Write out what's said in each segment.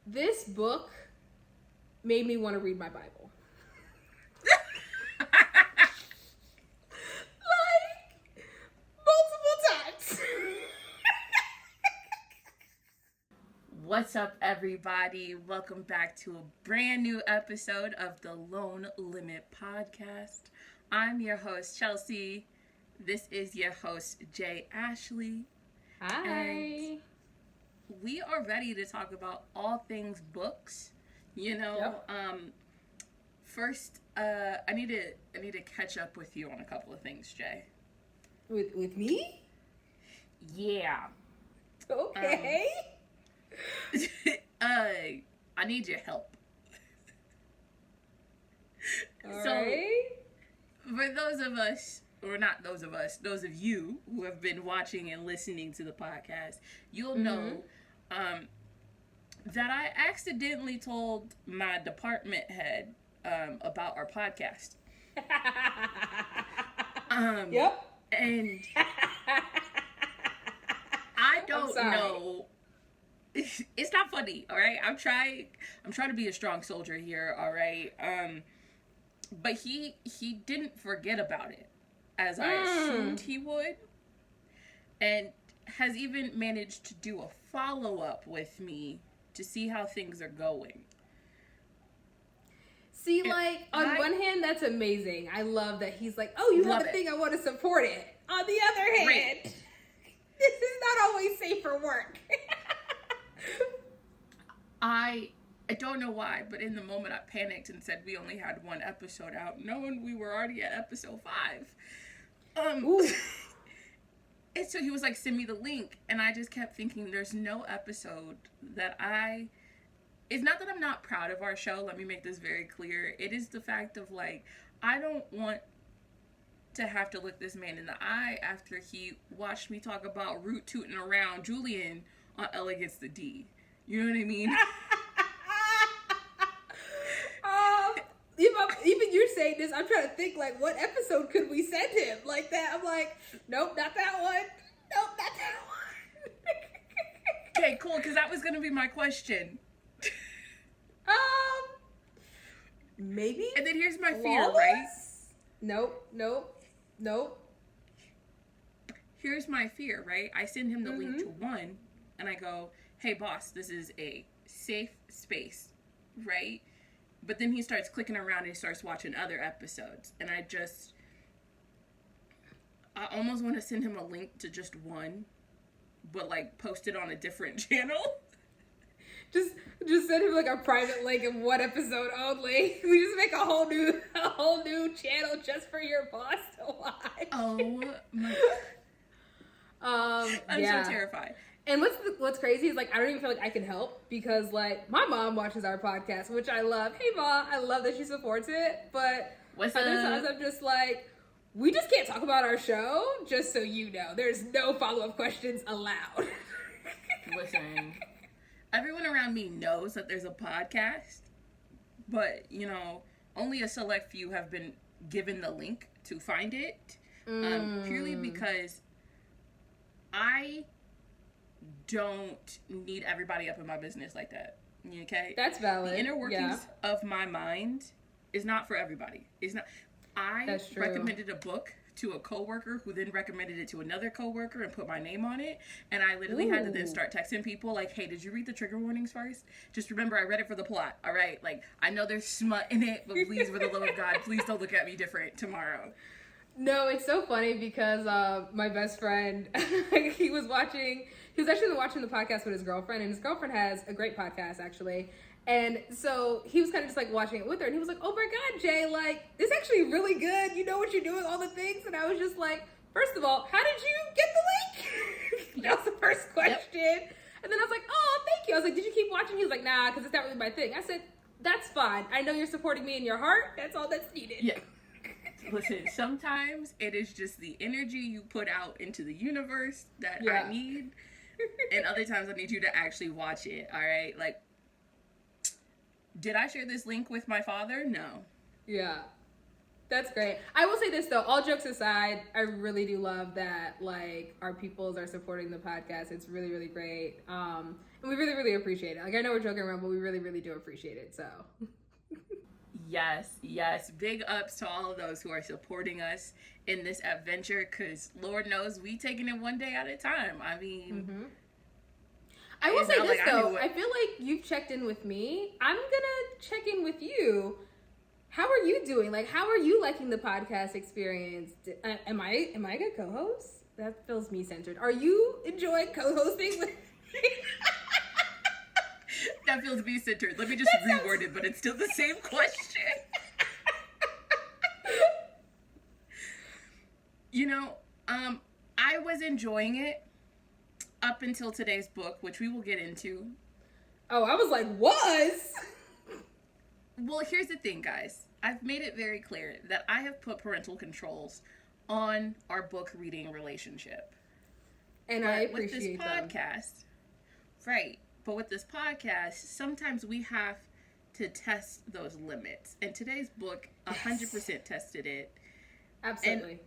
this book made me want to read my Bible. Like, multiple times. What's up, everybody? Welcome back to a brand new episode of the Lone Limit Podcast. I'm your host, Chelsie. This is your host, Ashlee. Hi. And we are ready to talk about all things books. You know, Yep. First, I need to catch up with you on a couple of things, Jay. With me? Yeah. Okay. I need your help. All So, right. for those of us, or not those of us, those of you who have been watching and listening to the podcast, you'll know that I accidentally told my department head about our podcast. Yep. And I don't sorry. know. It's not funny, all right? I'm trying to be a strong soldier here, all right? But he didn't forget about it, as I assumed he would, and has even managed to do a follow-up with me to see how things are going. See, like, on one hand, that's amazing. I love that he's like, oh, you have a thing, I want to support it. On the other hand, Right. This is not always safe for work. I don't know why, but in the moment I panicked and said we only had one episode out, knowing we were already at episode 5. Ooh. And so he was like, send me the link. And I just kept thinking, there's no episode that it's not that I'm not proud of our show. Let me make this very clear. It is the fact of, like, I don't want to have to look this man in the eye after he watched me talk about root tooting around Julian on Elegance the D. You know what I mean? Even you're saying this, I'm trying to think, like, what episode could we send him like that? I'm like, nope, not that one. Nope, not that one. Okay, cool, because that was going to be my question. Maybe. And then here's my fear, right? Nope. Here's my fear, right? I send him the link to one, and I go, hey, boss, this is a safe space, right? But then he starts clicking around and he starts watching other episodes. And I almost want to send him a link to just one, but, like, post it on a different channel. Just send him, like, a private link of one episode only. We just make a whole new channel just for your boss to watch. Oh my I'm so terrified. And what's crazy is, like, I don't even feel like I can help because, like, my mom watches our podcast, which I love. Hey, Mom, I love that she supports it, but What's other up? times I'm just like, we just can't talk about our show, just so you know. There's no follow-up questions allowed. Listen, everyone around me knows that there's a podcast, but, you know, only a select few have been given the link to find it, purely because I don't need everybody up in my business like that. Okay? That's valid. The inner workings of my mind is not for everybody. It's not. That's true. Recommended a book to a coworker who then recommended it to another coworker and put my name on it. And I literally had to then start texting people like, hey, did you read the trigger warnings first? Just remember, I read it for the plot. All right? Like, I know there's smut in it, but please, for the love of God, please don't look at me different tomorrow. No, it's so funny because my best friend, he was actually watching the podcast with his girlfriend, and his girlfriend has a great podcast, actually. And so he was kind of just, like, watching it with her, and he was like, oh my God, Jay, like, this is actually really good. You know what you're doing, all the things. And I was just like, first of all, how did you get the link? That was the first question. Yep. And then I was like, oh, thank you. I was like, did you keep watching? He was like, nah, because it's not really my thing. I said, that's fine. I know you're supporting me in your heart. That's all that's needed. Yeah. Listen, sometimes it is just the energy you put out into the universe that I need. And other times I need you to actually watch it, all right? Like, did I share this link with my father? No. Yeah. That's great. I will say this, though. All jokes aside, I really do love that, like, our peoples are supporting the podcast. It's really, really great. And we really, really appreciate it. Like, I know we're joking around, but we really, really do appreciate it, so. Yes. Big ups to all of those who are supporting us in this adventure, because Lord knows we taking it one day at a time. I mean... I will say this, though. I feel like you've checked in with me. I'm going to check in with you. How are you doing? Like, how are you liking the podcast experience? Am I a good co-host? That feels me-centered. Are you enjoying co-hosting with me? That feels me-centered. Let me just reword it, but it's still the same question. You know, I was enjoying it up until today's book, which we will get into. Oh, I was like, was? Well, here's the thing, guys. I've made it very clear that I have put parental controls on our book reading relationship. And I appreciate with this podcast, right. But with this podcast, sometimes we have to test those limits. And today's book 100% tested it. Absolutely.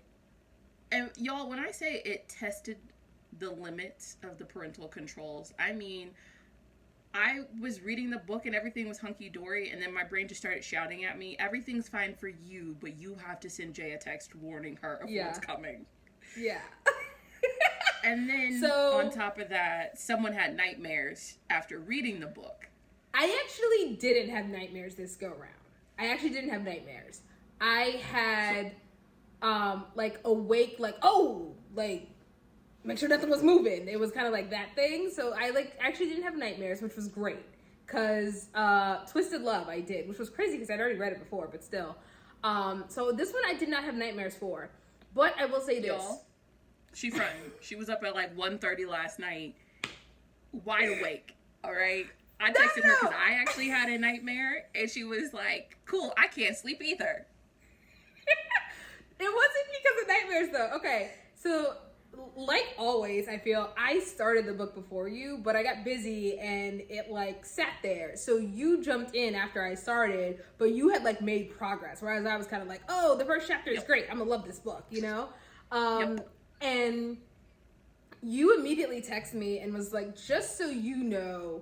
And y'all, when I say it tested the limits of the parental controls, I mean, I was reading the book and everything was hunky-dory, and then my brain just started shouting at me, everything's fine for you, but you have to send Jay a text warning her of what's coming. Yeah. And then, on top of that, someone had nightmares after reading the book. I actually didn't have nightmares this go-round. I actually didn't have nightmares. I had, awake, make sure nothing was moving. It was kind of like that thing. So I, actually didn't have nightmares, which was great. Because Twisted Love I did, which was crazy because I'd already read it before, but still. So this one I did not have nightmares for. But I will say this. Y'all, she frontin'. She was up at 1:30 last night, wide awake, all right? I texted her because I actually had a nightmare, and she was like, cool, I can't sleep either. It wasn't because of nightmares, though. Okay, so, like always, I feel, I started the book before you, but I got busy, and it, sat there. So you jumped in after I started, but you had, made progress, whereas I was kind of like, oh, the first chapter is great. I'm gonna love this book, you know? And you immediately texted me and was like, just so you know,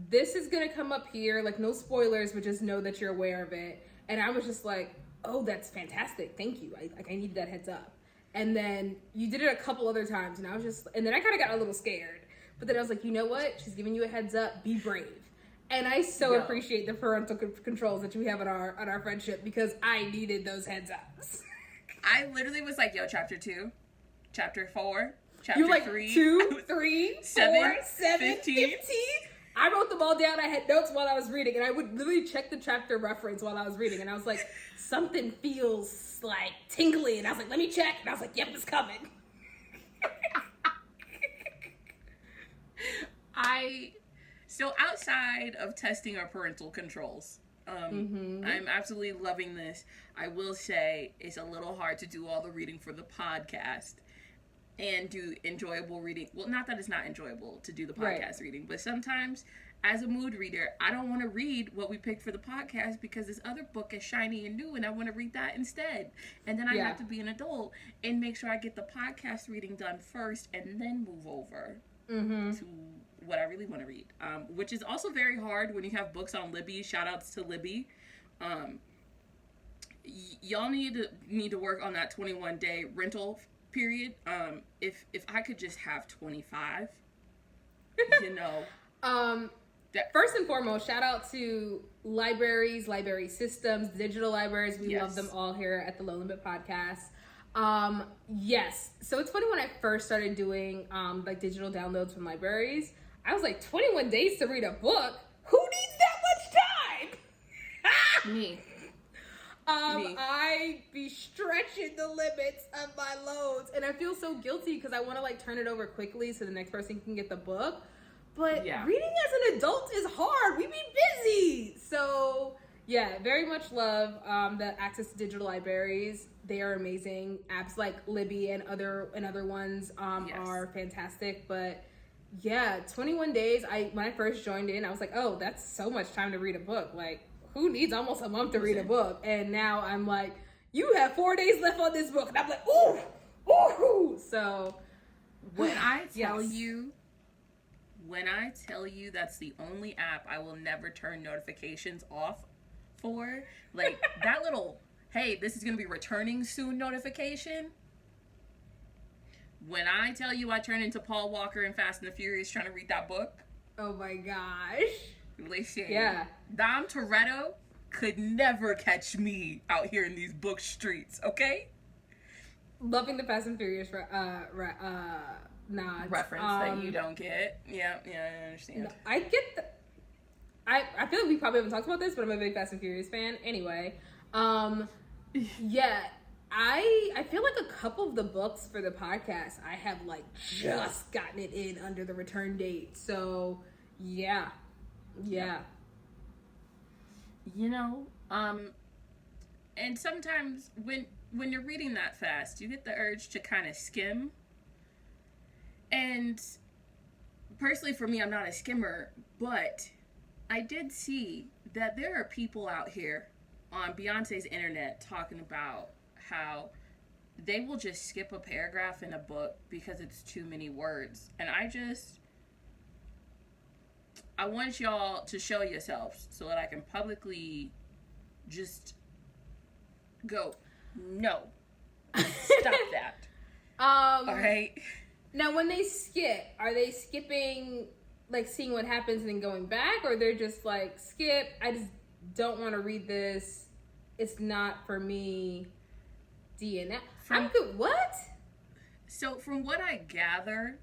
this is gonna come up here, no spoilers, but just know that you're aware of it. And I was just like, oh, that's fantastic, thank you. I needed that heads up. And then you did it a couple other times, and I was just, and then I kind of got a little scared. But then I was like, you know what? She's giving you a heads up. Be brave. And I so appreciate the parental controls that you have on our friendship, because I needed those heads ups. I literally was like, yo, chapter 2, chapter 4, chapter You're like 3, 2, 3, 4, 7, 15. I wrote them all down. I had notes while I was reading, and I would literally check the chapter reference while I was reading. And I was like, something feels tingly. And I was like, let me check. And I was like, yep, it's coming. So outside of testing our parental controls, I'm absolutely loving this. I will say it's a little hard to do all the reading for the podcast and do enjoyable reading. Well, not that it's not enjoyable to do the podcast reading, but sometimes as a mood reader, I don't want to read what we picked for the podcast because this other book is shiny and new and I want to read that instead. And then I have to be an adult and make sure I get the podcast reading done first and then move over to what I really want to read, which is also very hard when you have books on Libby. Shout outs to Libby. Y'all need to work on that 21-day rental period. If I could just have 25, you know. First and foremost, shout out to libraries, library systems, digital libraries. We love them all here at the Low Limit Podcast. Yes. So it's funny, when I first started doing digital downloads from libraries, I was like, 21 days to read a book? Who needs that much time? Me. I be stretching the limits of my loads, and I feel so guilty because I want to turn it over quickly so the next person can get the book. But reading as an adult is hard. We be busy. So yeah, very much love the access to digital libraries. They are amazing. Apps like Libby and other ones are fantastic. But yeah, 21 days. When I first joined in, I was like, oh, that's so much time to read a book. Who needs almost a month to read a book? And now I'm like, you have 4 days left on this book. And I'm like, ooh. So when I tell you When I tell you that's the only app I will never turn notifications off for, like that little, hey, this is going to be returning soon notification. When I tell you I turn into Paul Walker in Fast and the Furious trying to read that book. Oh my gosh. Listen. Yeah. Dom Toretto could never catch me out here in these book streets, okay? Loving the Fast and Furious nods. Reference that you don't get. Yeah, I understand. I get the... I feel like we probably haven't talked about this, but I'm a big Fast and Furious fan. Anyway, yeah, I feel like a couple of the books for the podcast, I have like just gotten it in under the return date. So, yeah. You know, and sometimes when you're reading that fast, you get the urge to kind of skim. And personally for me, I'm not a skimmer, but I did see that there are people out here on Beyonce's internet talking about how they will just skip a paragraph in a book because it's too many words. And I want y'all to show yourselves so that I can publicly just go, no, stop that. All right. Now, when they skip, are they skipping, like, seeing what happens and then going back? Or they're just like, skip, I just don't want to read this. It's not for me. DNF. I'm good. What? So, from what I gather,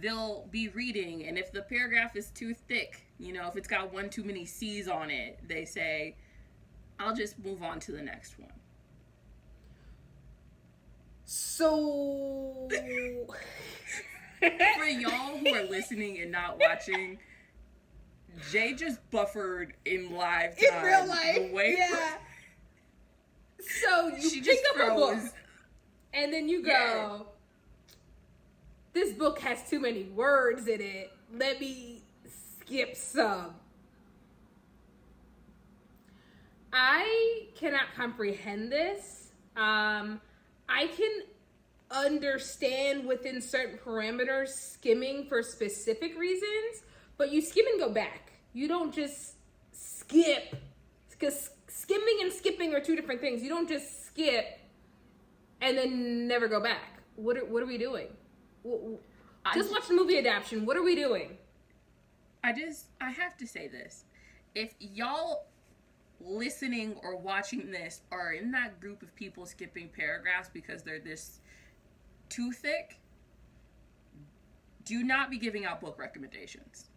they'll be reading, and if the paragraph is too thick, you know, if it's got one too many C's on it, they say, I'll just move on to the next one. So, for y'all who are listening and not watching, Jay just buffered in live time. In real life, yeah. So you pick up a book, and then you go, this book has too many words in it. Let me skip some. I cannot comprehend this. I can understand within certain parameters skimming for specific reasons, but you skim and go back. You don't just skip, because skimming and skipping are two different things. You don't just skip and then never go back. What are we doing? Just watch the movie adaptation. What are we doing? I have to say this. If y'all listening or watching this are in that group of people skipping paragraphs because they're this too thick, do not be giving out book recommendations.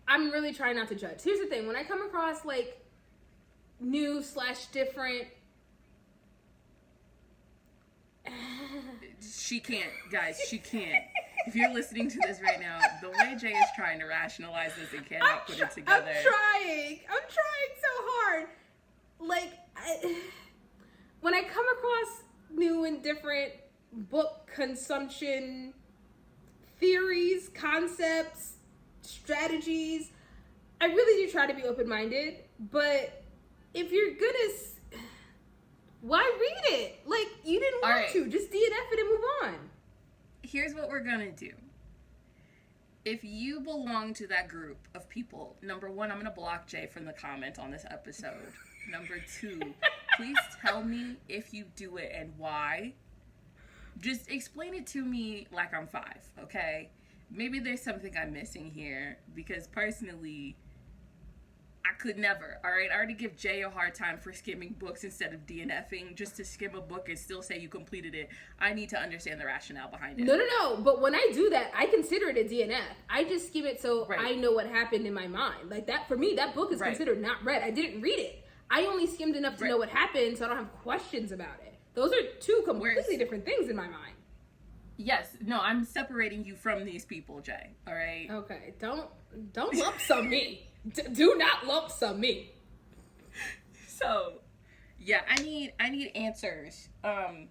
I'm really trying not to judge. Here's the thing. When I come across like new/different, she can't, guys. She can't. If you're listening to this right now, the way Jay is trying to rationalize this and cannot put it together. I'm trying so hard. Like, when I come across new and different book consumption theories, concepts, strategies, I really do try to be open-minded. But if you're gonna, why read it? Like, you didn't want to. Just DNF it and move on. Here's what we're gonna do. If you belong to that group of people, number one, I'm gonna block Jay from the comment on this episode. Number two, please tell me if you do it and why. Just explain it to me like I'm 5, okay? Maybe there's something I'm missing here, because personally, I could never, all right? I already give Jay a hard time for skimming books instead of DNFing. Just to skim a book and still say you completed it, I need to understand the rationale behind it. No. But when I do that, I consider it a DNF. I just skim it so I know what happened in my mind. Like that, for me, that book is considered not read. I didn't read it. I only skimmed enough to know what happened, so I don't have questions about it. Those are two completely different things in my mind. Yes. No, I'm separating you from these people, Jay. All right? Okay. Don't lump sum me. Do not lump sum me. So, yeah, I need answers. I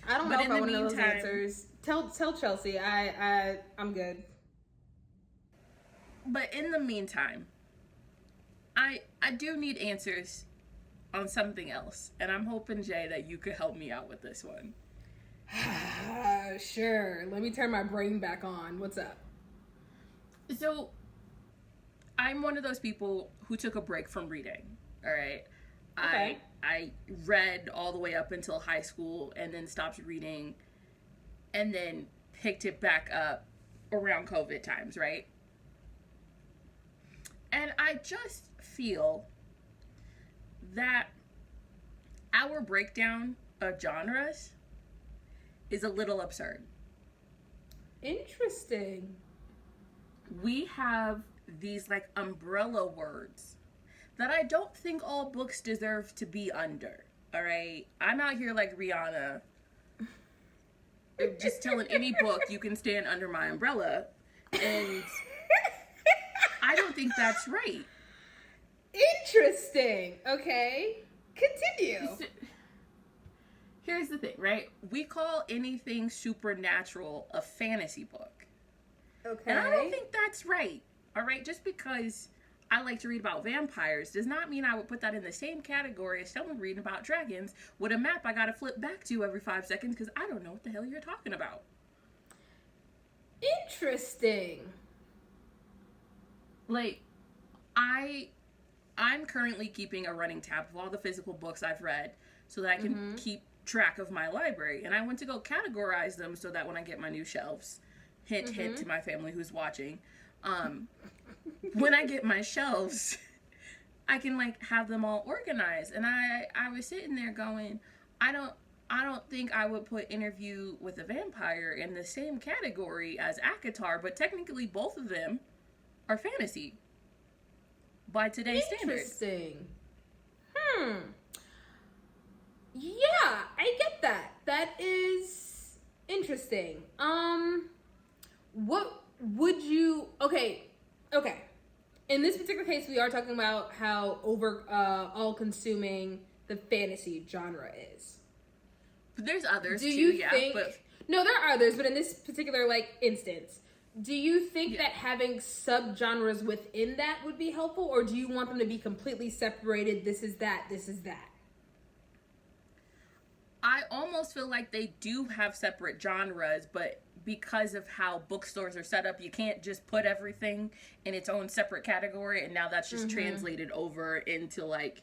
don't know if I want to know those answers. Tell Chelsie. I'm good. But in the meantime, I do need answers on something else, and I'm hoping, Jay, that you could help me out with this one. Sure. Let me turn my brain back on. What's up? So, I'm one of those people who took a break from reading. All right. Okay. I read all the way up until high school and then stopped reading and then picked it back up around COVID times, right? And I just feel that our breakdown of genres is a little absurd. Interesting. We have these like umbrella words that I don't think all books deserve to be under. All right? I'm out here like Rihanna, just telling any book you can stand under my umbrella, and I don't think that's right. Interesting. Okay. Continue. Here's the thing, right? We call anything supernatural a fantasy book. Okay. And I don't think that's right. All right? Just because I like to read about vampires does not mean I would put that in the same category as someone reading about dragons with a map I gotta flip back to every 5 seconds because I don't know what the hell you're talking about. Interesting. Like, I'm currently keeping a running tab of all the physical books I've read so that I can keep track of my library. And I went to go categorize them so that when I get my new shelves, hint to my family who's watching, when I get my shelves, I can like have them all organized. And I was sitting there going, I don't think I would put Interview with a Vampire in the same category as ACOTAR, but technically both of them are fantasy by today's standards. Interesting. Yeah, I get that. That is interesting. What would you... Okay. In this particular case, we are talking about how all-consuming the fantasy genre is. But there's others Do too, you yeah. think... But No, there are others, but in this particular, instance, do you think that having subgenres within that would be helpful, or do you want them to be completely separated? This is that, this is that. I almost feel like they do have separate genres, but because of how bookstores are set up, you can't just put everything in its own separate category, and now that's just translated over into like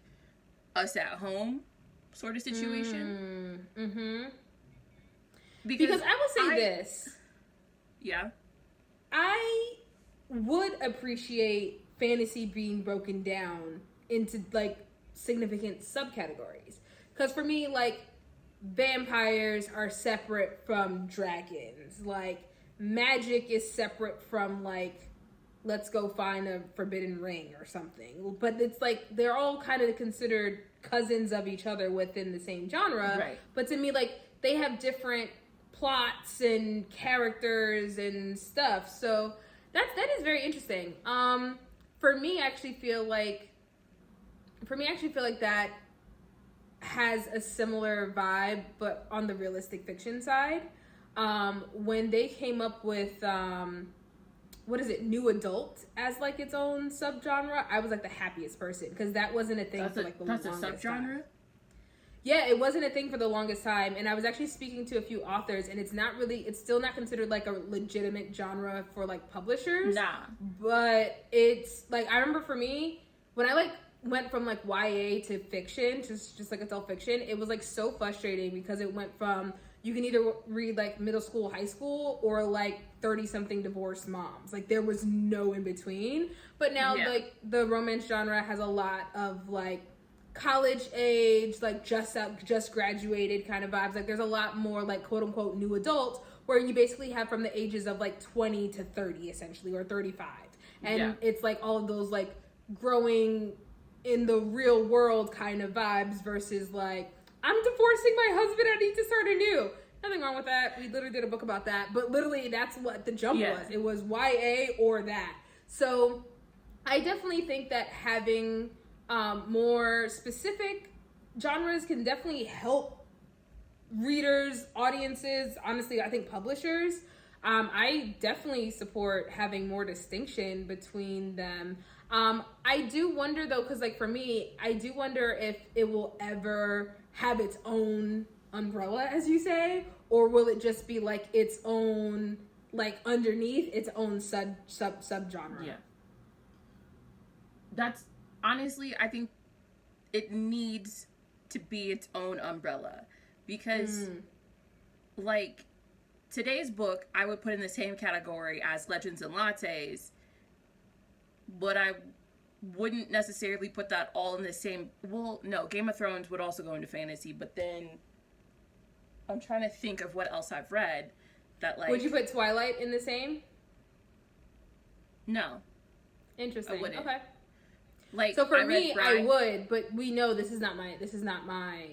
us at home sort of situation. Because I will say this. Yeah. I would appreciate fantasy being broken down into significant subcategories. Because for me, vampires are separate from dragons. Magic is separate from let's go find a forbidden ring or something. But it's they're all kind of considered cousins of each other within the same genre. Right. But to me, they have different plots and characters and stuff. So that is very interesting. For me, I actually feel like that has a similar vibe, but on the realistic fiction side. When they came up with new adult as its own subgenre, I was the happiest person because that wasn't a thing for the longest time. That's a subgenre? Yeah, it wasn't a thing for the longest time, and I was actually speaking to a few authors, and it's still not considered a legitimate genre for publishers. Nah. But it's I remember for me, when I went from YA to fiction, just adult fiction, it was so frustrating because it went from you can either read middle school, high school, or 30-something divorced moms. There was no in between. But now the romance genre has a lot of college age, just graduated kind of vibes. There's a lot more quote unquote new adult, where you basically have from the ages of 20 to 30 essentially, or 35. And it's all of those growing in the real world kind of vibes versus I'm divorcing my husband, I need to start anew. Nothing wrong with that. We literally did a book about that. But literally that's what the jump was. It was YA or that. So I definitely think that having more specific genres can definitely help readers, audiences, honestly, I think publishers. I definitely support having more distinction between them. I do wonder though, because for me, I do wonder if it will ever have its own umbrella, as you say, or will it just be like its own, like underneath its own sub genre? Yeah. That's honestly, I think it needs to be its own umbrella, because like today's book I would put in the same category as Legends and Lattes, but I wouldn't necessarily put that all in the same. Well, no, Game of Thrones would also go into fantasy, but then I'm trying to think of what else I've read that, like, would you put Twilight in the same? No. Interesting. I wouldn't. Okay. Like, so for me, I would, but we know this is not my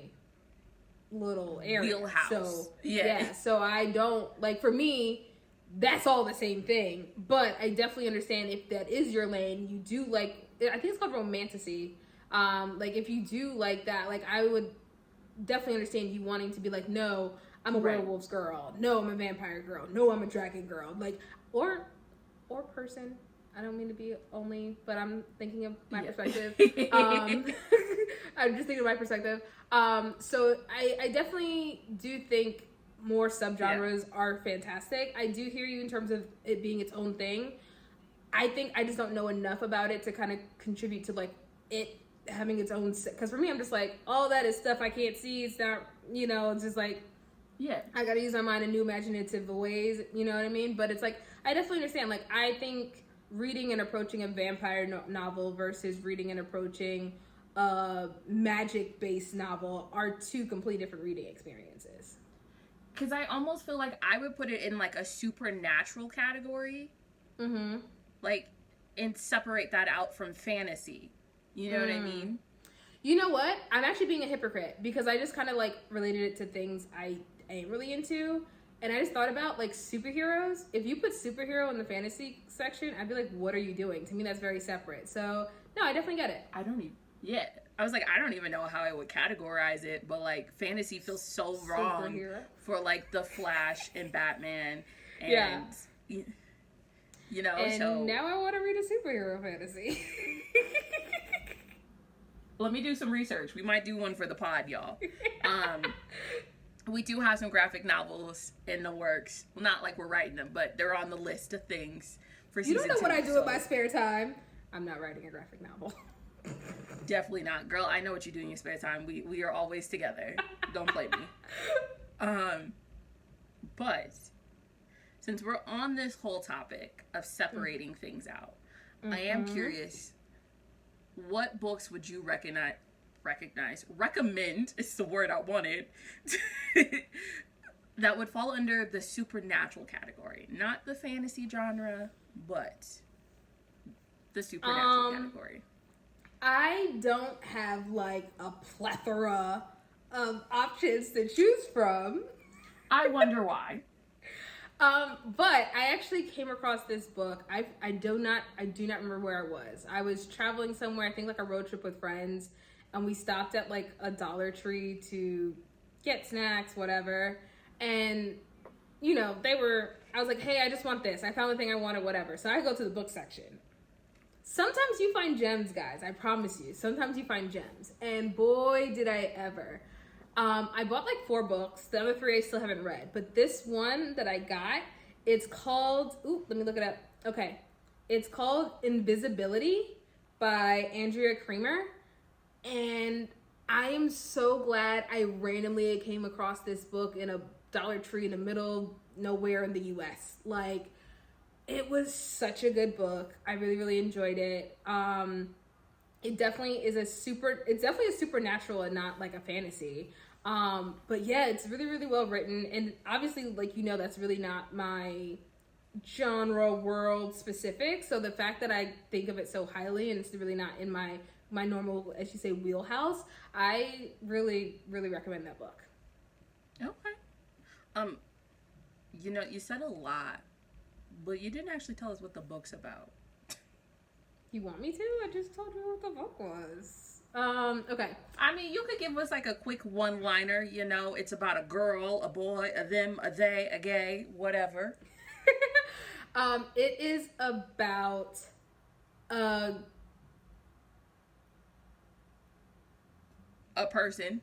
little area. Wheelhouse. So yeah. So I don't, like, for me, that's all the same thing. But I definitely understand if that is your lane, you do like, I think it's called romantasy. Like if you do like that, like I would definitely understand you wanting to be like, no, I'm a werewolves girl. No, I'm a vampire girl. No, I'm a dragon girl. Like, or person. I don't mean to be only, but I'm thinking of my perspective. I'm just thinking of my perspective. So I definitely do think more subgenres are fantastic. I do hear you in terms of it being its own thing. I think I just don't know enough about it to kind of contribute to like it having its own, because for me, I'm just like, all that is stuff I can't see. It's not, it's just like, I gotta use my mind in new imaginative ways, you know what I mean? But it's like, I definitely understand. Like, I think reading and approaching a vampire novel versus reading and approaching a magic-based novel are two completely different reading experiences. Because I almost feel like I would put it in like a supernatural category. Mm-hmm. Like, and separate that out from fantasy. You know what I mean? You know what? I'm actually being a hypocrite because I just kind of like related it to things I ain't really into. And I just thought about like superheroes. If you put superhero in the fantasy section, I'd be like, what are you doing? To me, that's very separate. So, no, I definitely get it. I don't even, I was like, I don't even know how I would categorize it, but like fantasy feels so wrong for like the Flash and Batman. And, you know, and so. Now I want to read a superhero fantasy. Let me do some research. We might do one for the pod, y'all. We do have some graphic novels in the works. Well, not like we're writing them, but they're on the list of things for season 2. You don't know what I do in my spare time. I'm not writing a graphic novel. Definitely not. Girl, I know what you do in your spare time. We are always together. Don't play me. But since we're on this whole topic of separating things out, I am curious, what books would you recommend is the word I wanted, that would fall under the supernatural category? Not the fantasy genre, but the supernatural category. I don't have like a plethora of options to choose from. I wonder why. But I actually came across this book. I do not remember where I was. I was traveling somewhere, I think like a road trip with friends, and we stopped at like a Dollar Tree to get snacks, whatever. And, I was like, hey, I just want this. I found the thing I wanted, whatever. So I go to the book section. Sometimes you find gems, guys. I promise you. Sometimes you find gems. And boy, did I ever. I bought like 4 books. The other 3 I still haven't read. But this one that I got, it's called, let me look it up. Okay. It's called Invisibility by Andrea Cremer. And I am so glad I randomly came across this book in a Dollar Tree in the middle of nowhere in the U.S. Like, it was such a good book. I really, really enjoyed it. It definitely is it's definitely a supernatural and not like a fantasy. But yeah, it's really, really well written. And obviously, like, that's really not my genre world specific. So the fact that I think of it so highly and it's really not in my normal, as you say, wheelhouse, I really, really recommend that book. Okay. You said a lot, but you didn't actually tell us what the book's about. You want me to? I just told you what the book was. Okay. I mean, you could give us like a quick one-liner, it's about a girl, a boy, a them, a they, a gay, whatever. It is about a person.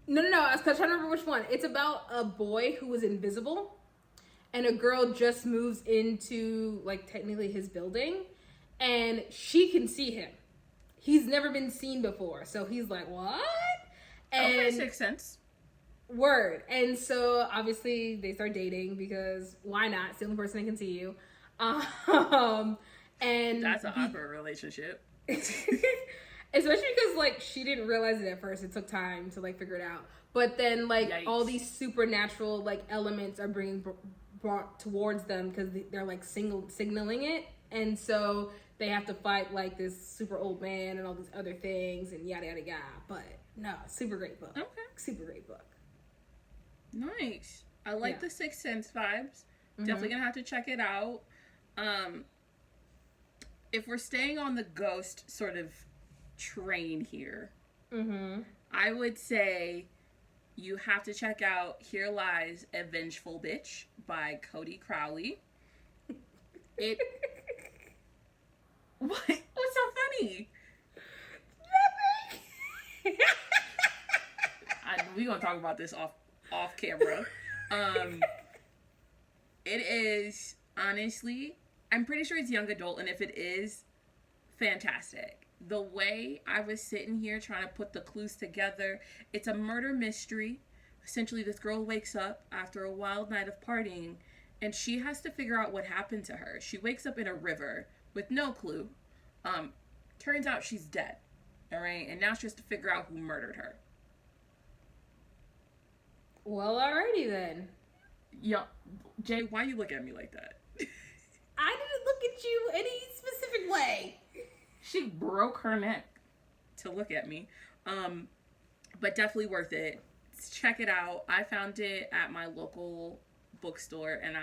No. I was trying to remember which one. It's about a boy who was invisible, and a girl just moves into like technically his building, and she can see him. He's never been seen before, so he's like, "What?" And okay, Sixth Sense. Word. And so obviously they start dating because why not? It's the only person that can see you. And that's an awkward relationship. Especially because like she didn't realize it at first. It took time to like figure it out. But then like Yikes. all these supernatural like elements are being brought towards them because they're like signaling it, and so they have to fight like this super old man and all these other things and yada yada yada. But no, super great book. Okay. Super great book. Nice. I like the Sixth Sense vibes. Definitely gonna have to check it out. If we're staying on the ghost sort of train here, I would say you have to check out Here Lies a Vengeful Bitch by Cody Crowley. It What's so funny? Nothing. We're gonna talk about this off camera. It is honestly, I'm pretty sure it's young adult, and if it is, fantastic. The way I was sitting here trying to put the clues together, it's a murder mystery. Essentially, this girl wakes up after a wild night of partying, and she has to figure out what happened to her. She wakes up in a river with no clue. Turns out she's dead. All right, and now she has to figure out who murdered her. Well, alrighty then. Yeah, Jay, why you look at me like that? I didn't look at you any specific way. She broke her neck to look at me. But definitely worth it. Check it out. I found it at my local bookstore, and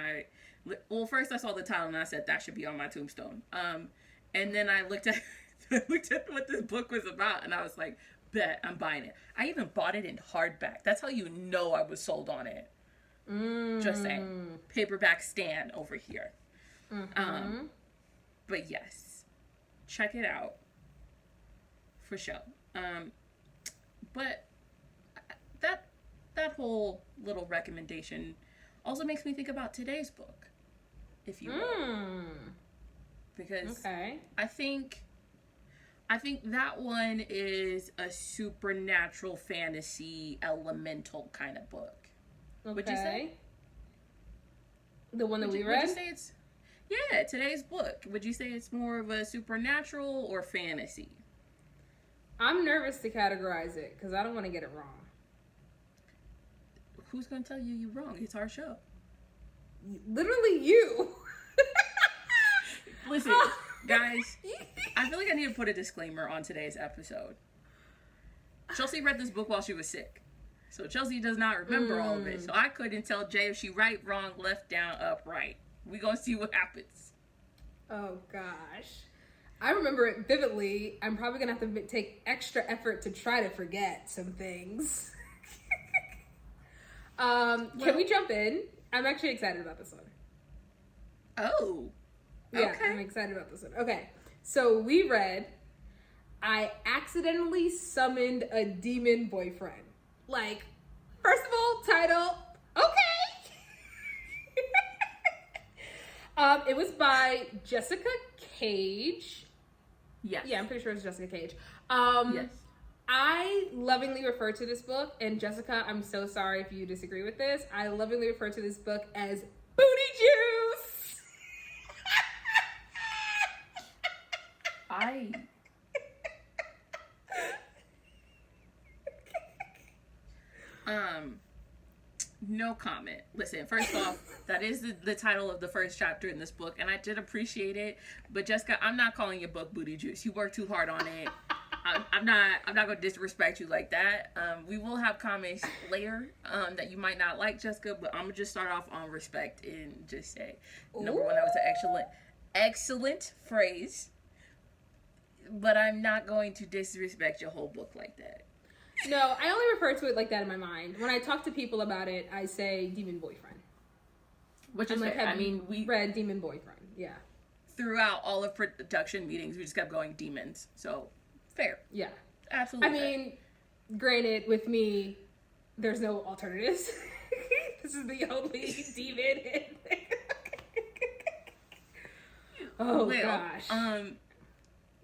first I saw the title and I said that should be on my tombstone. And then I looked at what this book was about, and I was like, bet, I'm buying it. I even bought it in hardback. That's how you know I was sold on it. Just saying. Paperback stand over here. But yes, check it out for sure. But that whole little recommendation also makes me think about today's book, if you will. Because I think that one is a supernatural fantasy elemental kind of book. Okay. Would you say? The one that we read? Would you say it's... Yeah, today's book. Would you say it's more of a supernatural or fantasy? I'm nervous to categorize it because I don't want to get it wrong. Who's going to tell you you're wrong? It's our show. Literally you. Listen, guys, I feel like I need to put a disclaimer on today's episode. Chelsie read this book while she was sick. So Chelsie does not remember all of it. So I couldn't tell Jay if she right, wrong, left, down, up, right. We gonna see what happens. Oh gosh. I remember it vividly. I'm probably gonna have to take extra effort to try to forget some things. Can we jump in? I'm actually excited about this one. Oh. Yeah, okay. I'm excited about this one. Okay. So we read I Accidentally Summoned a Demon Boyfriend. Like, first of all, title, okay. It was by Jessica Cage. Yes. Yeah, I'm pretty sure it's Jessica Cage. Yes. I lovingly refer to this book, and Jessica, I'm so sorry if you disagree with this. I lovingly refer to this book as Booty Juice. No comment. Listen, first off, that is the title of the first chapter in this book, and I did appreciate it. But Jessica, I'm not calling your book Booty Juice. You worked too hard on it. I'm not gonna disrespect you like that. We will have comments later that you might not like, Jessica, but I'm gonna just start off on respect and just say, number one, that was an excellent phrase. But I'm not going to disrespect your whole book like that. No, I only refer to it like that in my mind. When I talk to people about it, I say Demon Boyfriend. Which is like, fair. I mean, we read Demon Boyfriend. Yeah. Throughout all of production meetings, we just kept going demons. So, fair. Yeah. Absolutely. I mean, granted, with me, there's no alternatives. This is the only demon in there. Oh, gosh.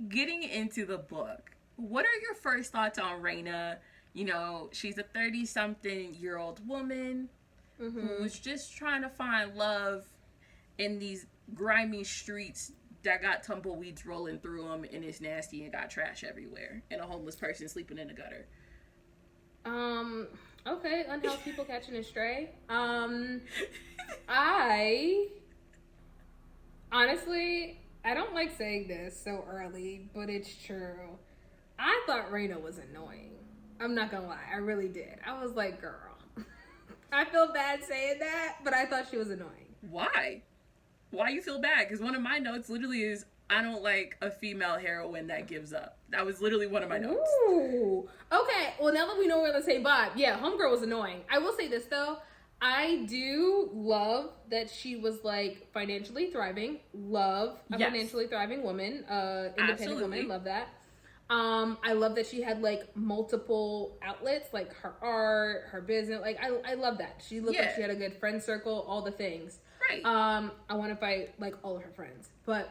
Getting into the book, what are your first thoughts on Raina? You know, she's a 30-something-year-old woman who's just trying to find love in these grimy streets that got tumbleweeds rolling through them, and it's nasty and got trash everywhere, and a homeless person sleeping in the gutter. Okay, unhealthy people catching a stray. Honestly, I don't like saying this so early, but it's true. I thought Raina was annoying. I'm not gonna lie, I really did. I was like, girl. I feel bad saying that, but I thought she was annoying. Why? Why you feel bad? Because one of my notes literally is, I don't like a female heroine that gives up. That was literally one of my notes. Ooh. Okay, well, now that we know we're on the same vibe, yeah, Homegirl was annoying. I will say this, though. I do love that she was, like, financially thriving. Love a financially thriving woman. Independent Absolutely. woman. Love that. I love that she had, like, multiple outlets, like her art, her business. Like, I love that. She looked like she had a good friend circle, all the things. Right. I want to fight, like, all of her friends. But,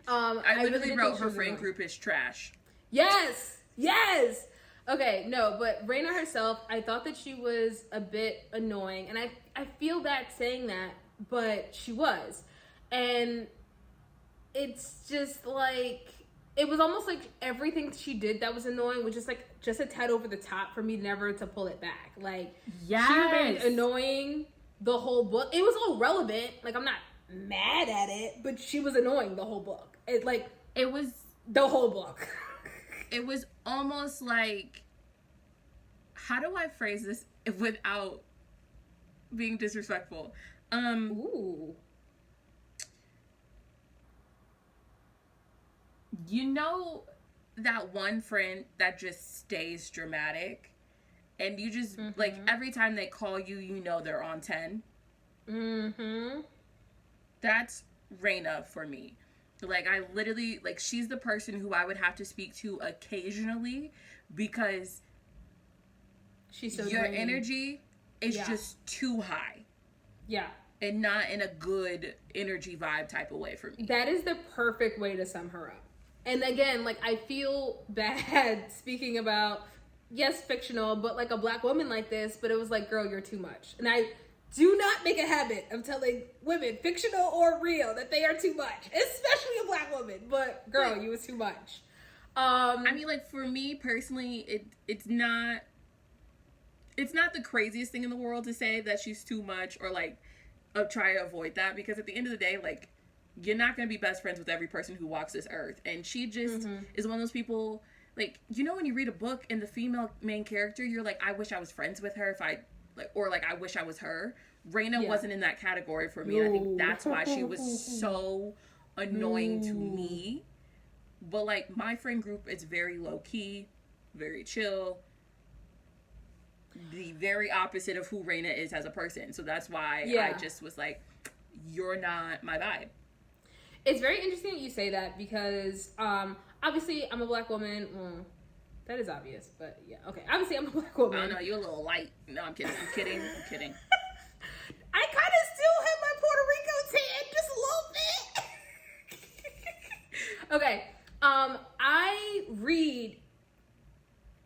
I literally really wrote her friend group is trash. Yes! Yes! Okay, no, but Raina herself, I thought that she was a bit annoying. And I feel bad saying that, but she was. And it's just like, it was almost like everything she did that was annoying was just like, just a tad over the top for me never to pull it back. Like, she remained annoying the whole book. It was all relevant. Like, I'm not mad at it, but she was annoying the whole book. It was the whole book. It was almost like, how do I phrase this without being disrespectful? Ooh. You know that one friend that just stays dramatic? And you just, like, every time they call you, you know they're on 10? Mm-hmm. That's Raina for me. Like, I literally, like, she's the person who I would have to speak to occasionally because she's so your draining. energy is just too high. Yeah. And not in a good energy vibe type of way for me. That is the perfect way to sum her up. And again, like, I feel bad speaking about, yes, fictional, but like a black woman like this, but it was like, girl, you're too much. And I do not make a habit of telling women, fictional or real, that they are too much, especially a black woman. But girl, you was too much. I mean, like, for me personally, it's not the craziest thing in the world to say that she's too much or like try to avoid that, because at the end of the day, like, you're not going to be best friends with every person who walks this earth. And she just is one of those people, like, you know, when you read a book and the female main character, you're like, I wish I was friends with her I wish I was her. Raina wasn't in that category for me. And I think that's why she was so annoying to me. But, like, my friend group is very low-key, very chill. The very opposite of who Raina is as a person. So that's why I just was like, you're not my vibe. It's very interesting that you say that because, obviously, I'm a black woman. Well, that is obvious, but yeah, okay. Obviously, I'm a black woman. I don't know, you're a little light. No, I'm kidding. I'm kidding. I kind of still have my Puerto Rico tan, just a little bit. Okay, I read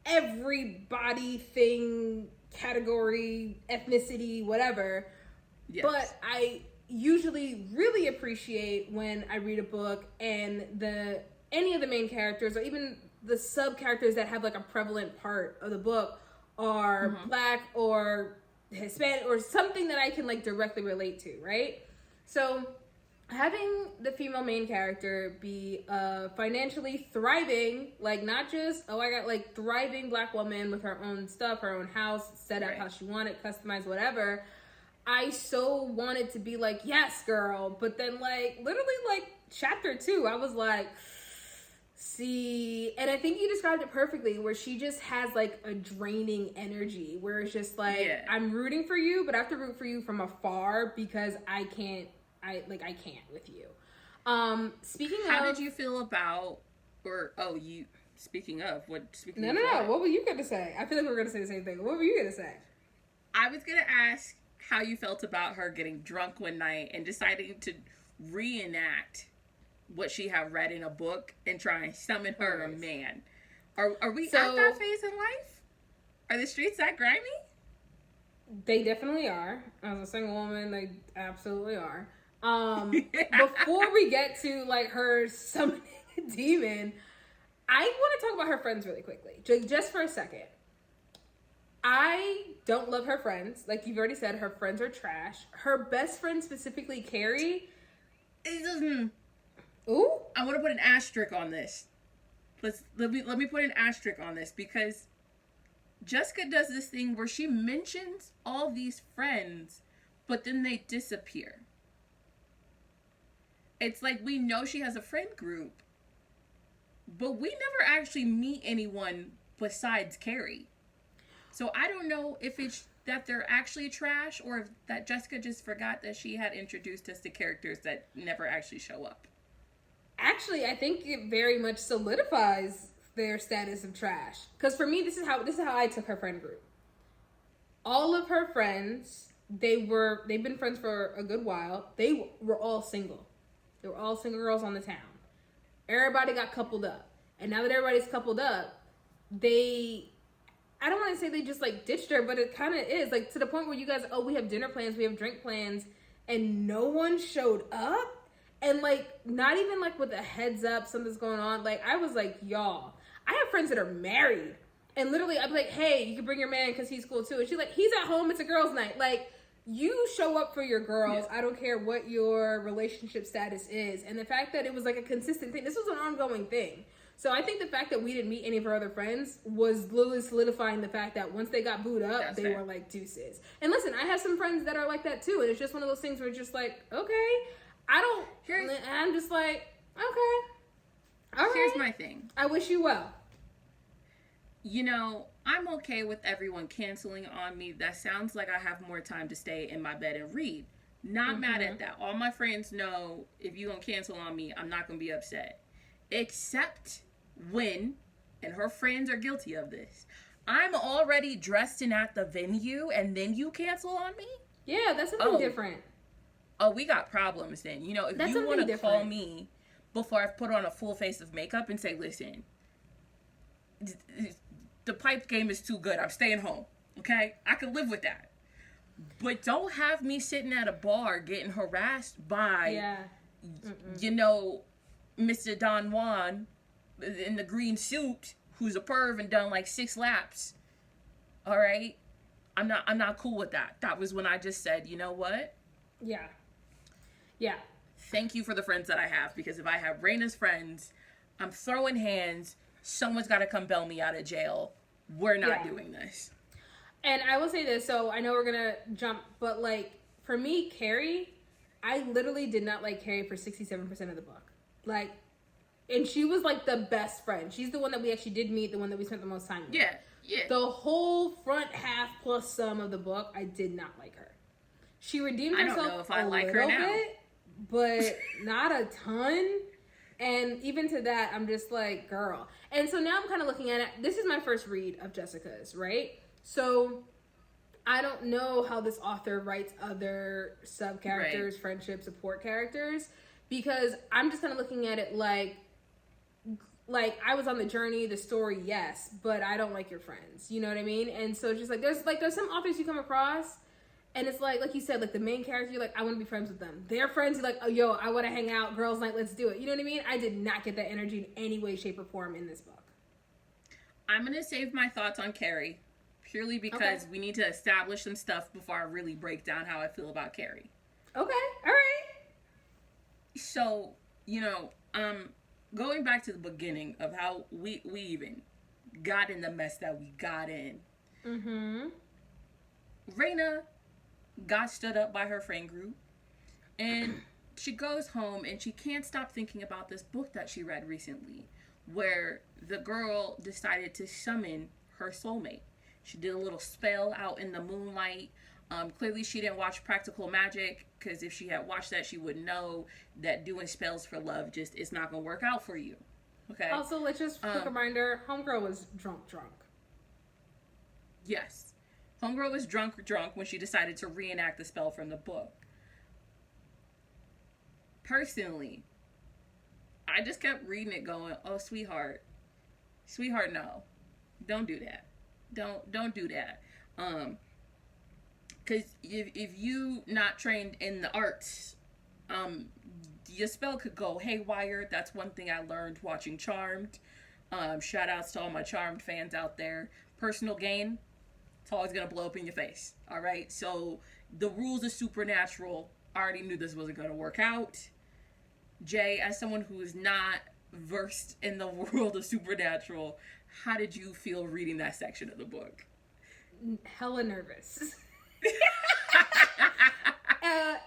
every body thing, category, ethnicity, whatever, but I usually really appreciate when I read a book and any of the main characters or even the sub characters that have like a prevalent part of the book are black or Hispanic or something that I can like directly relate to, right? So having the female main character be a financially thriving, like not just, like thriving black woman with her own stuff, her own house, set up how she wanted, customized, whatever. I so wanted to be like, yes, girl. But then, like, literally, like, chapter 2, I was like, see. And I think you described it perfectly, where she just has, like, a draining energy, where it's just like, I'm rooting for you, but I have to root for you from afar because I can't with you. Speaking of... How did you feel about, speaking of, what, speaking No, of no, no. what? What were you going to say? I feel like we were going to say the same thing. What were you going to say? I was going to ask how you felt about her getting drunk one night and deciding to reenact what she had read in a book and try and summon her a man. Are we at that phase in life? Are the streets that grimy? They definitely are. As a single woman, they absolutely are. Before we get to like her summoning a demon, I want to talk about her friends really quickly, just for a second. I don't love her friends. Like you've already said, her friends are trash. Her best friend, specifically Carrie, It doesn't. Ooh, I want to put an asterisk on this. Let me put an asterisk on this because Jessica does this thing where she mentions all these friends, but then they disappear. It's like we know she has a friend group, but we never actually meet anyone besides Carrie. So I don't know if it's that they're actually trash or if that Jessica just forgot that she had introduced us to characters that never actually show up. actually, I think it very much solidifies their status of trash. Because for me, this is how I took her friend group. All of her friends, they've been friends for a good while. They were all single. They were all single girls on the town. Everybody got coupled up, and now that everybody's coupled up, I don't want to say they just like ditched her, but it kind of is like to the point where you guys, we have dinner plans, we have drink plans, and no one showed up. And like, not even like with a heads up, something's going on. Like, I was like, y'all, I have friends that are married. And literally, I'd be like, hey, you can bring your man because he's cool too. And she's like, he's at home, it's a girls' night. Like, you show up for your girls. Yeah. I don't care what your relationship status is. And the fact that it was like a consistent thing, this was an ongoing thing. So I think the fact that we didn't meet any of her other friends was literally solidifying the fact that once they got booed up, they were like deuces. And listen, I have some friends that are like that too. And it's just one of those things where it's just like, okay. I'm just like, okay. All right. Here's my thing. I wish you well. You know, I'm okay with everyone canceling on me. That sounds like I have more time to stay in my bed and read. Not mad at that. All my friends know if you gonna cancel on me, I'm not gonna be upset. Except when, and her friends are guilty of this, I'm already dressed and at the venue and then you cancel on me? Yeah, that's something different. Oh, we got problems then. You know, if you want to call me before I've put on a full face of makeup and say, listen, the pipe game is too good. I'm staying home. Okay? I can live with that. But don't have me sitting at a bar getting harassed by, you know, Mr. Don Juan in the green suit who's a perv and done like 6 laps. All right? I'm not cool with that. That was when I just said, you know what? Yeah. Yeah. Thank you for the friends that I have, because if I have Raina's friends, I'm throwing hands. Someone's got to come bail me out of jail. We're not doing this. And I will say this, so I know we're going to jump, but like for me, Carrie, I literally did not like Carrie for 67% of the book. Like, and she was like the best friend. She's the one that we actually did meet, the one that we spent the most time with. Yeah. The whole front half plus some of the book, I did not like her. She redeemed herself I don't know if I a like little her now. bit, but not a ton. And even to that, I'm just like, girl. And so now I'm kind of looking at it. This is my first read of Jessica's, right? So I don't know how this author writes other sub-characters, friendship, support characters, because I'm just kind of looking at it like I was on the journey, the story, yes, but I don't like your friends. You know what I mean? And so it's just there's some authors you come across, and it's like you said, like the main character, you're like, I want to be friends with them. Their friends, you're like, oh, yo, I want to hang out, girls' night, let's do it. You know what I mean? I did not get that energy in any way, shape, or form in this book. I'm going to save my thoughts on Carrie, purely because we need to establish some stuff before I really break down how I feel about Carrie. Okay, all right. So, you know, going back to the beginning of how we even got in the mess that we got in. Mm-hmm. Raina got stood up by her friend group, and she goes home and she can't stop thinking about this book that she read recently, where the girl decided to summon her soulmate. She did a little spell out in the moonlight. Clearly she didn't watch Practical Magic, because if she had watched that, she would know that doing spells for love just is not going to work out for you. Okay. Also, let's just quick reminder: Homegirl was drunk. Yes. Homegirl was drunk when she decided to reenact the spell from the book. Personally, I just kept reading it going, oh, sweetheart, no. Don't do that. Don't do that. Because if you not trained in the arts, your spell could go haywire. That's one thing I learned watching Charmed. Shout outs to all my Charmed fans out there. Personal gain, it's always gonna blow up in your face. All right, so the rules of supernatural, I already knew this wasn't gonna work out. Jay, as someone who is not versed in the world of supernatural, how did you feel reading that section of the book? Hella nervous.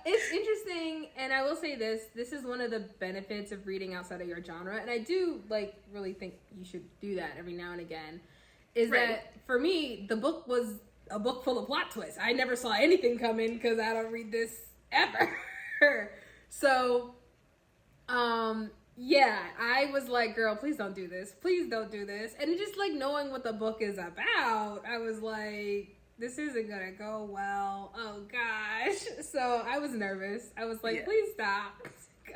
It's interesting, and I will say this is one of the benefits of reading outside of your genre, and I do really think you should do that every now and again, is that for me, the book was a book full of plot twists. I never saw anything coming because I don't read this ever. So yeah, I was like, girl, please don't do this. Please don't do this. And just knowing what the book is about, I was like, this isn't gonna go well. Oh gosh. So I was nervous. I was like, please stop.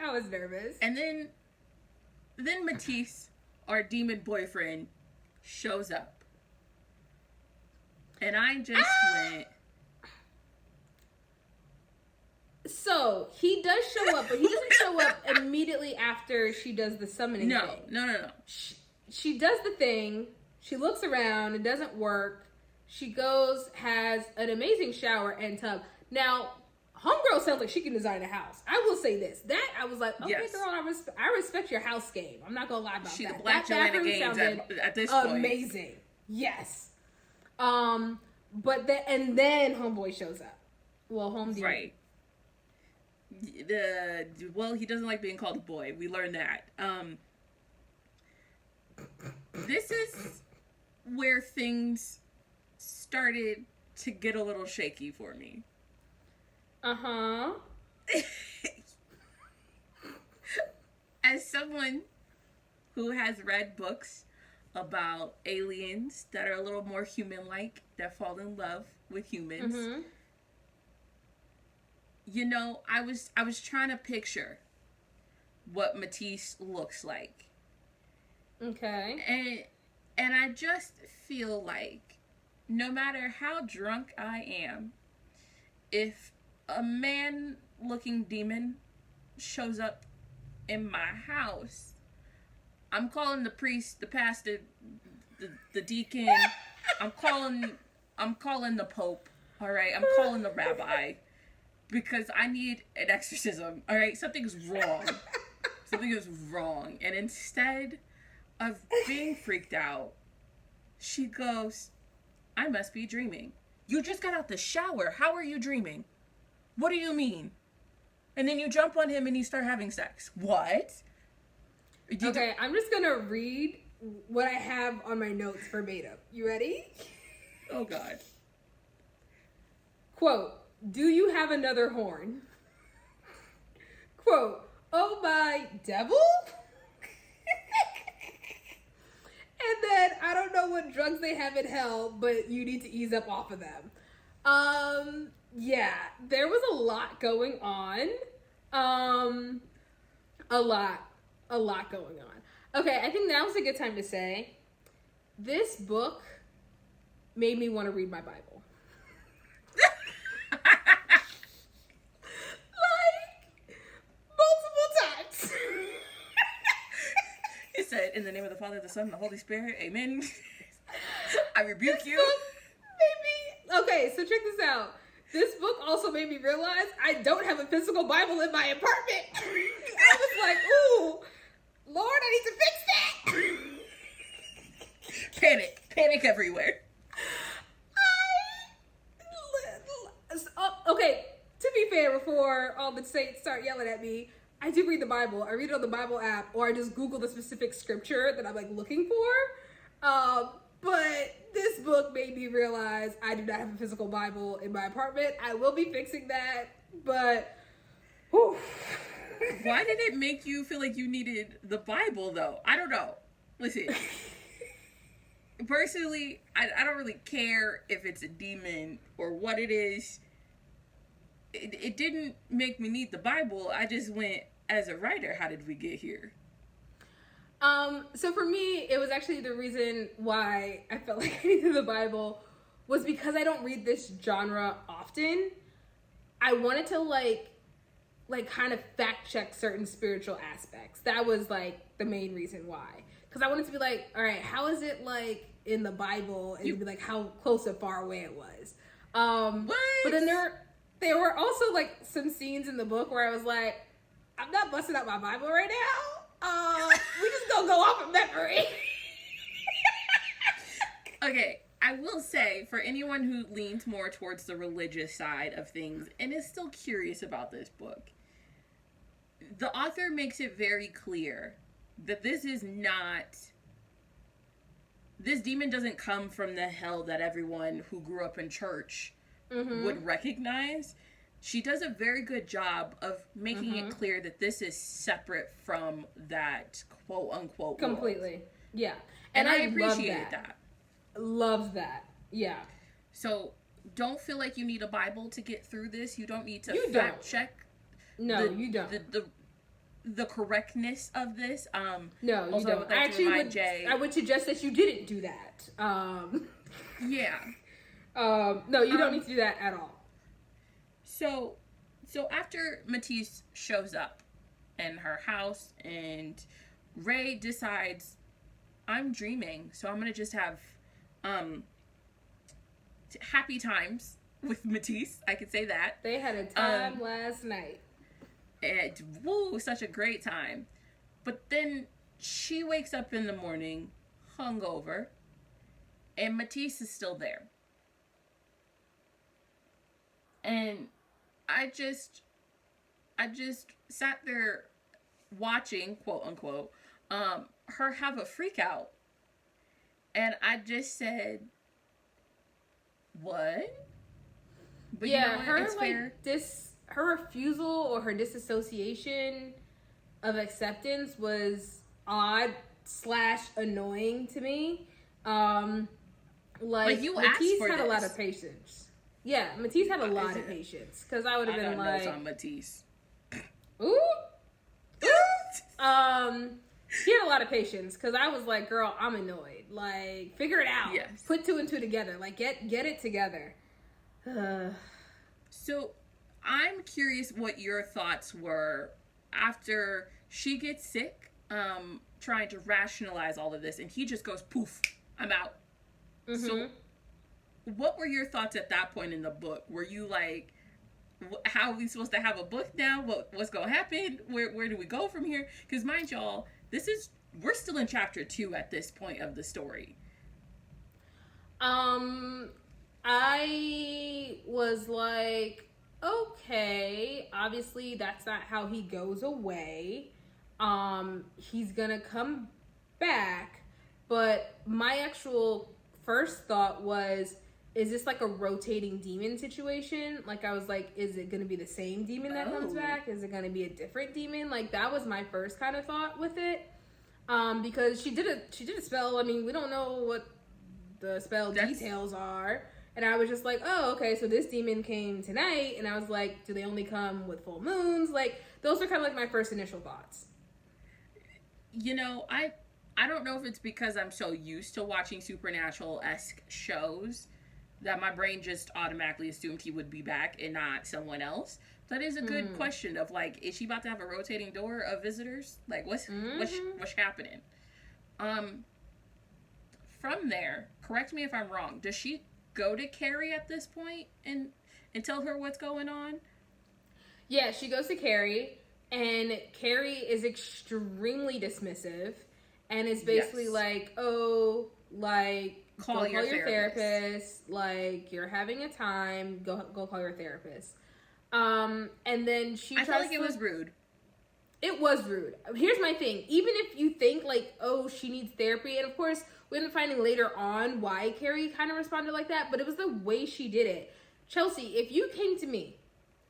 I was nervous. And then Matisse, our demon boyfriend, shows up. And I just went. So he does show up, but he doesn't show up immediately after she does the summoning thing. No. She does the thing. She looks around. It doesn't work. She goes, has an amazing shower and tub. Now, Homegirl sounds like she can design a house. I will say this. That, I was like, okay, girl, I respect your house game. I'm not going to lie about She's that. The Black That Joanna bathroom Gaines sounded at this point. amazing. Yes. But then Homeboy shows up. Well, Home Right. He doesn't like being called a boy. We learned that. This is where things started to get a little shaky for me. As someone who has read books about aliens that are a little more human-like, that fall in love with humans, you know, I was trying to picture what Matisse looks like. Okay. And I just feel like no matter how drunk I am, if a man-looking demon shows up in my house, I'm calling the priest, the pastor, the deacon. I'm calling the Pope. All right, I'm calling the rabbi. Because I need an exorcism, all right? Something's wrong. Something is wrong. And instead of being freaked out, she goes, I must be dreaming. You just got out the shower. How are you dreaming? What do you mean? And then you jump on him and you start having sex. What? Okay, I'm just going to read what I have on my notes verbatim. You ready? Oh, God. Quote, do you have another horn? Quote, oh my devil? And then, I don't know what drugs they have in hell, but you need to ease up off of them. Yeah, there was a lot going on. A lot going on. Okay, I think now's a good time to say, this book made me want to read my Bible. It said, in the name of the Father, the Son, and the Holy Spirit, amen. I rebuke you. Okay, so check this out. This book also made me realize I don't have a physical Bible in my apartment. I was like, ooh, Lord, I need to fix that. Panic everywhere. Okay, to be fair, before all the saints start yelling at me, I do read the Bible. I read it on the Bible app, or I just Google the specific scripture that I'm looking for. But this book made me realize I do not have a physical Bible in my apartment. I will be fixing that, but whew, Why did it make you feel like you needed the Bible, though? I don't know. Listen, personally, I don't really care if it's a demon or what it is. It didn't make me need the Bible. I just went, as a writer, how did we get here? So for me, it was actually the reason why I felt like I needed the Bible was because I don't read this genre often. I wanted to like kind of fact check certain spiritual aspects. That was like the main reason why. Because I wanted to be like, all right, how is it like in the Bible, and be like how close or far away it was. But then there were also like some scenes in the book where I was like, I'm not busting out my Bible right now. We just gonna go off of memory. Okay, I will say, for anyone who leans more towards the religious side of things and is still curious about this book, the author makes it very clear that this demon doesn't come from the hell that everyone who grew up in church would recognize. She does a very good job of making it clear that this is separate from that quote unquote completely world. Yeah, and I appreciated that. Love that. Yeah. So don't feel like you need a Bible to get through this. You don't need to fact check. No, you don't. The correctness of this. No, you don't. I would suggest that you didn't do that. Yeah. No, you don't need to do that at all. So after Matisse shows up in her house and Ray decides, I'm dreaming, so I'm gonna just have happy times with Matisse. I could say that. They had a time last night. Such a great time. But then she wakes up in the morning hungover and Matisse is still there. And I just sat there watching, quote unquote, her have a freak out. And I just said, what? But yeah, you know what? It's fair. Her refusal or her disassociation of acceptance was odd/annoying to me. Like you Matisse had a lot of patience. Yeah, Matisse had a lot of patience because I would have been like, on Matisse. Ooh. He had a lot of patience because I was like, girl, I'm annoyed. Like, figure it out. Yes. Put two and two together. Like, get it together. So, I'm curious what your thoughts were after she gets sick, trying to rationalize all of this, and he just goes, poof, I'm out. So, what were your thoughts at that point in the book? Were you like, how are we supposed to have a book now? What's going to happen? Where do we go from here? Because mind y'all, we're still in chapter 2 at this point of the story. I was like, okay, obviously that's not how he goes away. He's gonna come back, but my actual first thought was, is this like a rotating demon situation? Like, I was like, is it gonna be the same demon that comes back? Is it gonna be a different demon? Like, that was my first kind of thought with it. Because she did a spell. I mean, we don't know what the spell details are. And I was just like, oh, okay, so this demon came tonight. And I was like, do they only come with full moons? Like, those are kind of like my first initial thoughts. You know, I don't know if it's because I'm so used to watching Supernatural-esque shows that my brain just automatically assumed he would be back and not someone else. That is a good question of, like, is she about to have a rotating door of visitors? Like, what's happening? From there, correct me if I'm wrong, does she go to Carrie at this point and tell her what's going on? Yeah, she goes to Carrie, and Carrie is extremely dismissive, and is basically like, oh, like, call your therapist. Like, you're having a time, go call your therapist. And then I felt like it was rude. It was rude. Here's my thing. Even if you think, like, oh, she needs therapy, and of course, we end up finding later on why Carrie kind of responded like that, but it was the way she did it. Chelsie, if you came to me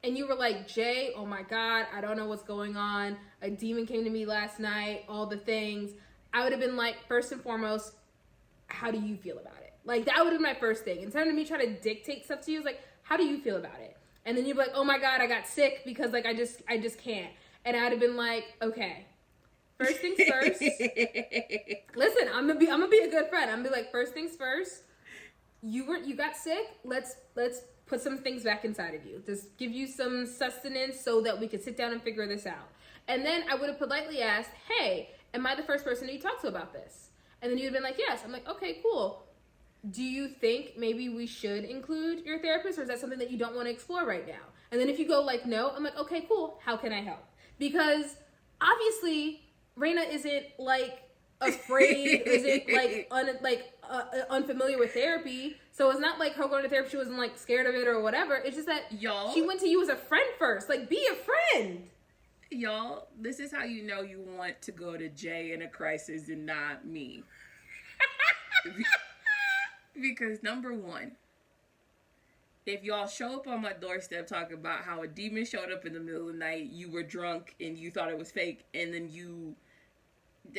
and you were like, Jay, oh my God, I don't know what's going on. A demon came to me last night, all the things. I would have been like, first and foremost, how do you feel about it? Like, that would have been my first thing. Instead of me trying to dictate stuff to you, it's like, how do you feel about it? And then you'd be like, oh my God, I got sick because like, I just can't. And I'd have been like, okay, first things first. Listen, I'm gonna be a good friend. I'm gonna be like, first things first. You got sick. Let's put some things back inside of you. Just give you some sustenance so that we could sit down and figure this out. And then I would have politely asked, hey, am I the first person that you talk to about this? And then you'd have been like, yes. I'm like, okay, cool. Do you think maybe we should include your therapist, or is that something that you don't want to explore right now? And then if you go like, no, I'm like, okay, cool. How can I help? Because obviously Raina isn't like afraid, isn't like unfamiliar with therapy. So it's not like her going to therapy, she wasn't like scared of it or whatever. It's just that she went to you as a friend first. Like, be a friend. Y'all, this is how you know you want to go to Jay in a crisis and not me. Because number one, if y'all show up on my doorstep talking about how a demon showed up in the middle of the night, you were drunk and you thought it was fake, and then you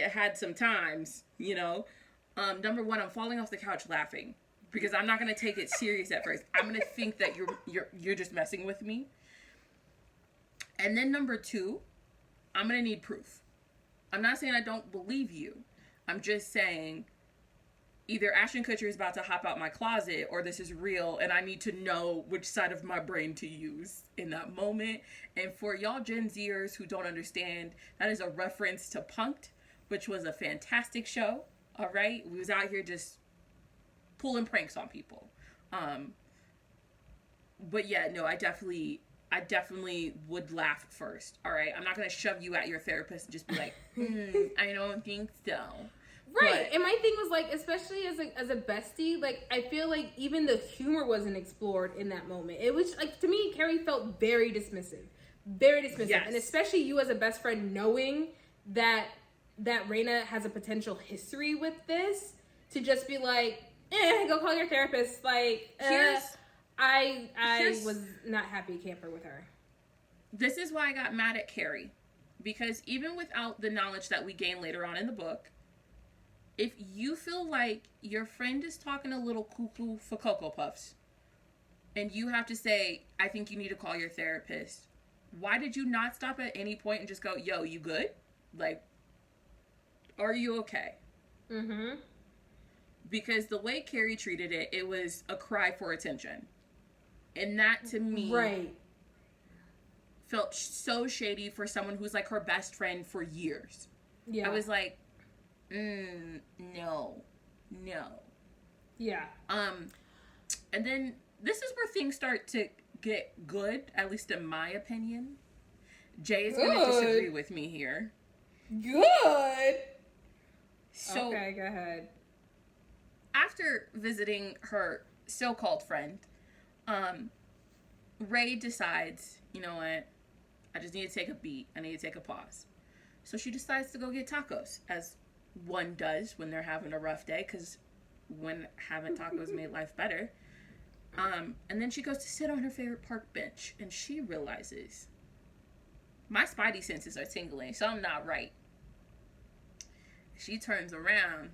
had some times, number one, I'm falling off the couch laughing because I'm not gonna take it serious at first. I'm gonna think that you're just messing with me. And then number two, I'm gonna need proof. I'm not saying I don't believe you. I'm just saying either Ashton Kutcher is about to hop out my closet or this is real and I need to know which side of my brain to use in that moment. And for y'all Gen Zers who don't understand, that is a reference to Punk'd, which was a fantastic show. All right. We was out here just pulling pranks on people. But yeah, no, I definitely would laugh first. All right. I'm not going to shove you at your therapist and just be like, I don't think so. Right. But, and my thing was like, especially as a bestie, like, I feel like even the humor wasn't explored in that moment. It was like, to me, Carrie felt very dismissive. Very dismissive. Yes. And especially you as a best friend knowing that Raina has a potential history with this, to just be like, go call your therapist. Like, I was not happy camper with her. This is why I got mad at Carrie. Because even without the knowledge that we gain later on in the book, if you feel like your friend is talking a little cuckoo for Cocoa Puffs, and you have to say, I think you need to call your therapist, why did you not stop at any point and just go, yo, you good? Like, are you okay? Mm-hmm. Because the way Carrie treated it, it was a cry for attention. And that, to me, felt so shady for someone who's like her best friend for years. Yeah. I was like, no. Yeah. And then this is where things start to get good, at least in my opinion. Jay is going to disagree with me here. Good. So, okay, go ahead. After visiting her so-called friend, Ray decides, you know what, I just need to take a beat. I need to take a pause. So she decides to go get tacos, as one does when they're having a rough day, because when having tacos made life better. And then she goes to sit on her favorite park bench, and she realizes, my spidey senses are tingling, something not right. She turns around,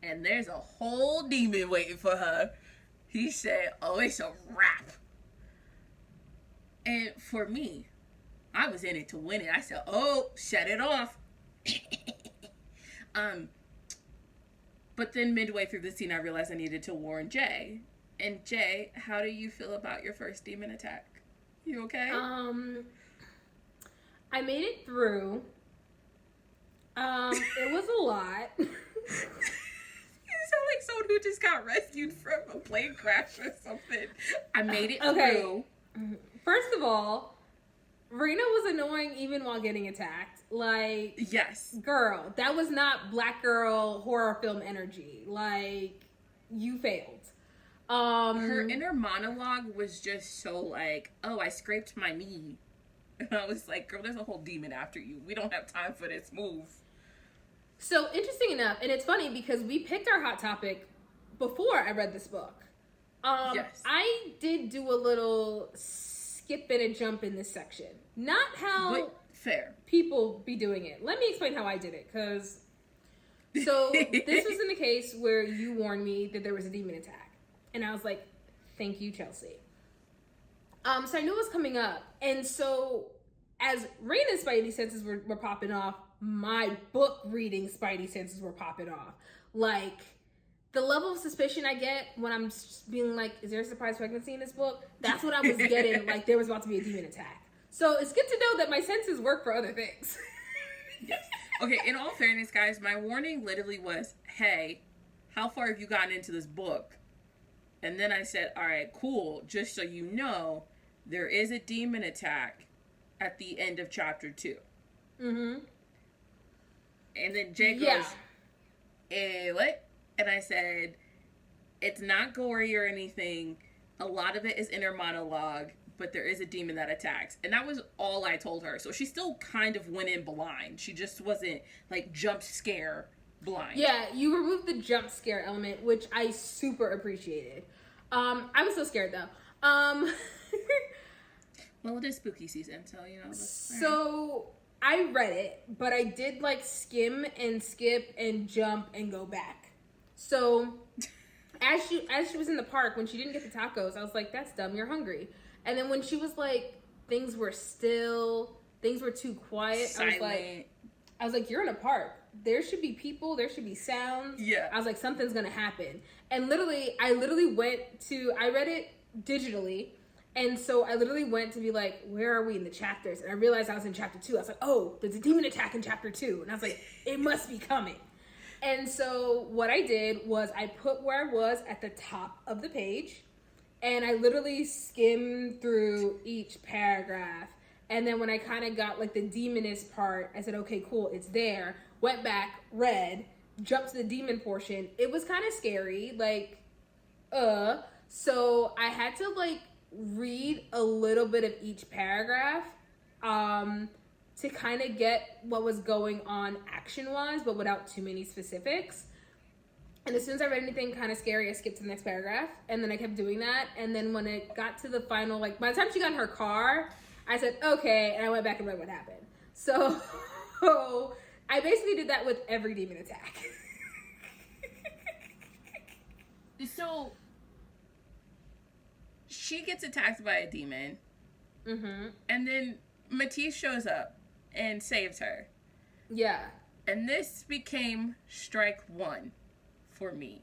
and there's a whole demon waiting for her. He said, oh, it's a wrap. And for me, I was in it to win it. I said, oh, shut it off. But then midway through the scene, I realized I needed to warn Jay. And Jay, how do you feel about your first demon attack? You okay? I made it through. It was a lot. You sound like someone who just got rescued from a plane crash or something. I made it through. First of all, Raina was annoying even while getting attacked. Like, yes, girl, that was not black girl horror film energy. Like, you failed. Her inner monologue was just so like, oh, I scraped my knee. And I was like, girl, there's a whole demon after you. We don't have time for this. Move. So, interesting enough, and it's funny because we picked our hot topic before I read this book. Yes. I did do a little skip and a jump in this section. Not how fair people be doing it. Let me explain how I did it, because so this was in the case where you warned me that there was a demon attack, and I was like, thank you, Chelsie. So I knew it was coming up, and so as Raina's spidey senses were popping off, my book reading spidey senses were popping off. Like, the level of suspicion I get when I'm just being like, is there a surprise pregnancy in this book? That's what I was getting, like there was about to be a demon attack. So it's good to know that my senses work for other things. Yes. Okay, in all fairness, guys, my warning literally was, hey, how far have you gotten into this book? And then I said, all right, cool, just so you know, there is a demon attack at the end of chapter 2. Mm-hmm. And then Jay goes, what? And I said, it's not gory or anything. A lot of it is inner monologue, but there is a demon that attacks. And that was all I told her. So she still kind of went in blind. She just wasn't, like, jump scare blind. Yeah, you removed the jump scare element, which I super appreciated. I was so scared, though. Well, it is spooky season, so, you know. So, I read it, but I did, like, skim and skip and jump and go back. So, as she was in the park, when she didn't get the tacos, I was like, that's dumb, you're hungry. And then when she was like, things were still, things were too quiet, silent. I was like, you're in a park. There should be people, there should be sounds. Yeah. I was like, something's gonna happen. And I literally went to, I read it digitally, and so I literally went to be like, where are we in the chapters? And I realized I was in chapter 2. I was like, oh, there's a demon attack in chapter 2. And I was like, it must be coming. And so what I did was I put where I was at the top of the page, and I literally skimmed through each paragraph. And then when I kind of got like the demoness part, I said, okay, cool, it's there. Went back, read, jumped to the demon portion. It was kind of scary, like, so I had to like read a little bit of each paragraph, to kind of get what was going on action-wise, but without too many specifics. And as soon as I read anything kind of scary, I skipped to the next paragraph, and then I kept doing that. And then when it got to the final, like, by the time she got in her car, I said, okay, and I went back and read what happened. So, I basically did that with every demon attack. So, she gets attacked by a demon, and then Matisse shows up and saves her. Yeah. And this became strike 1 for me.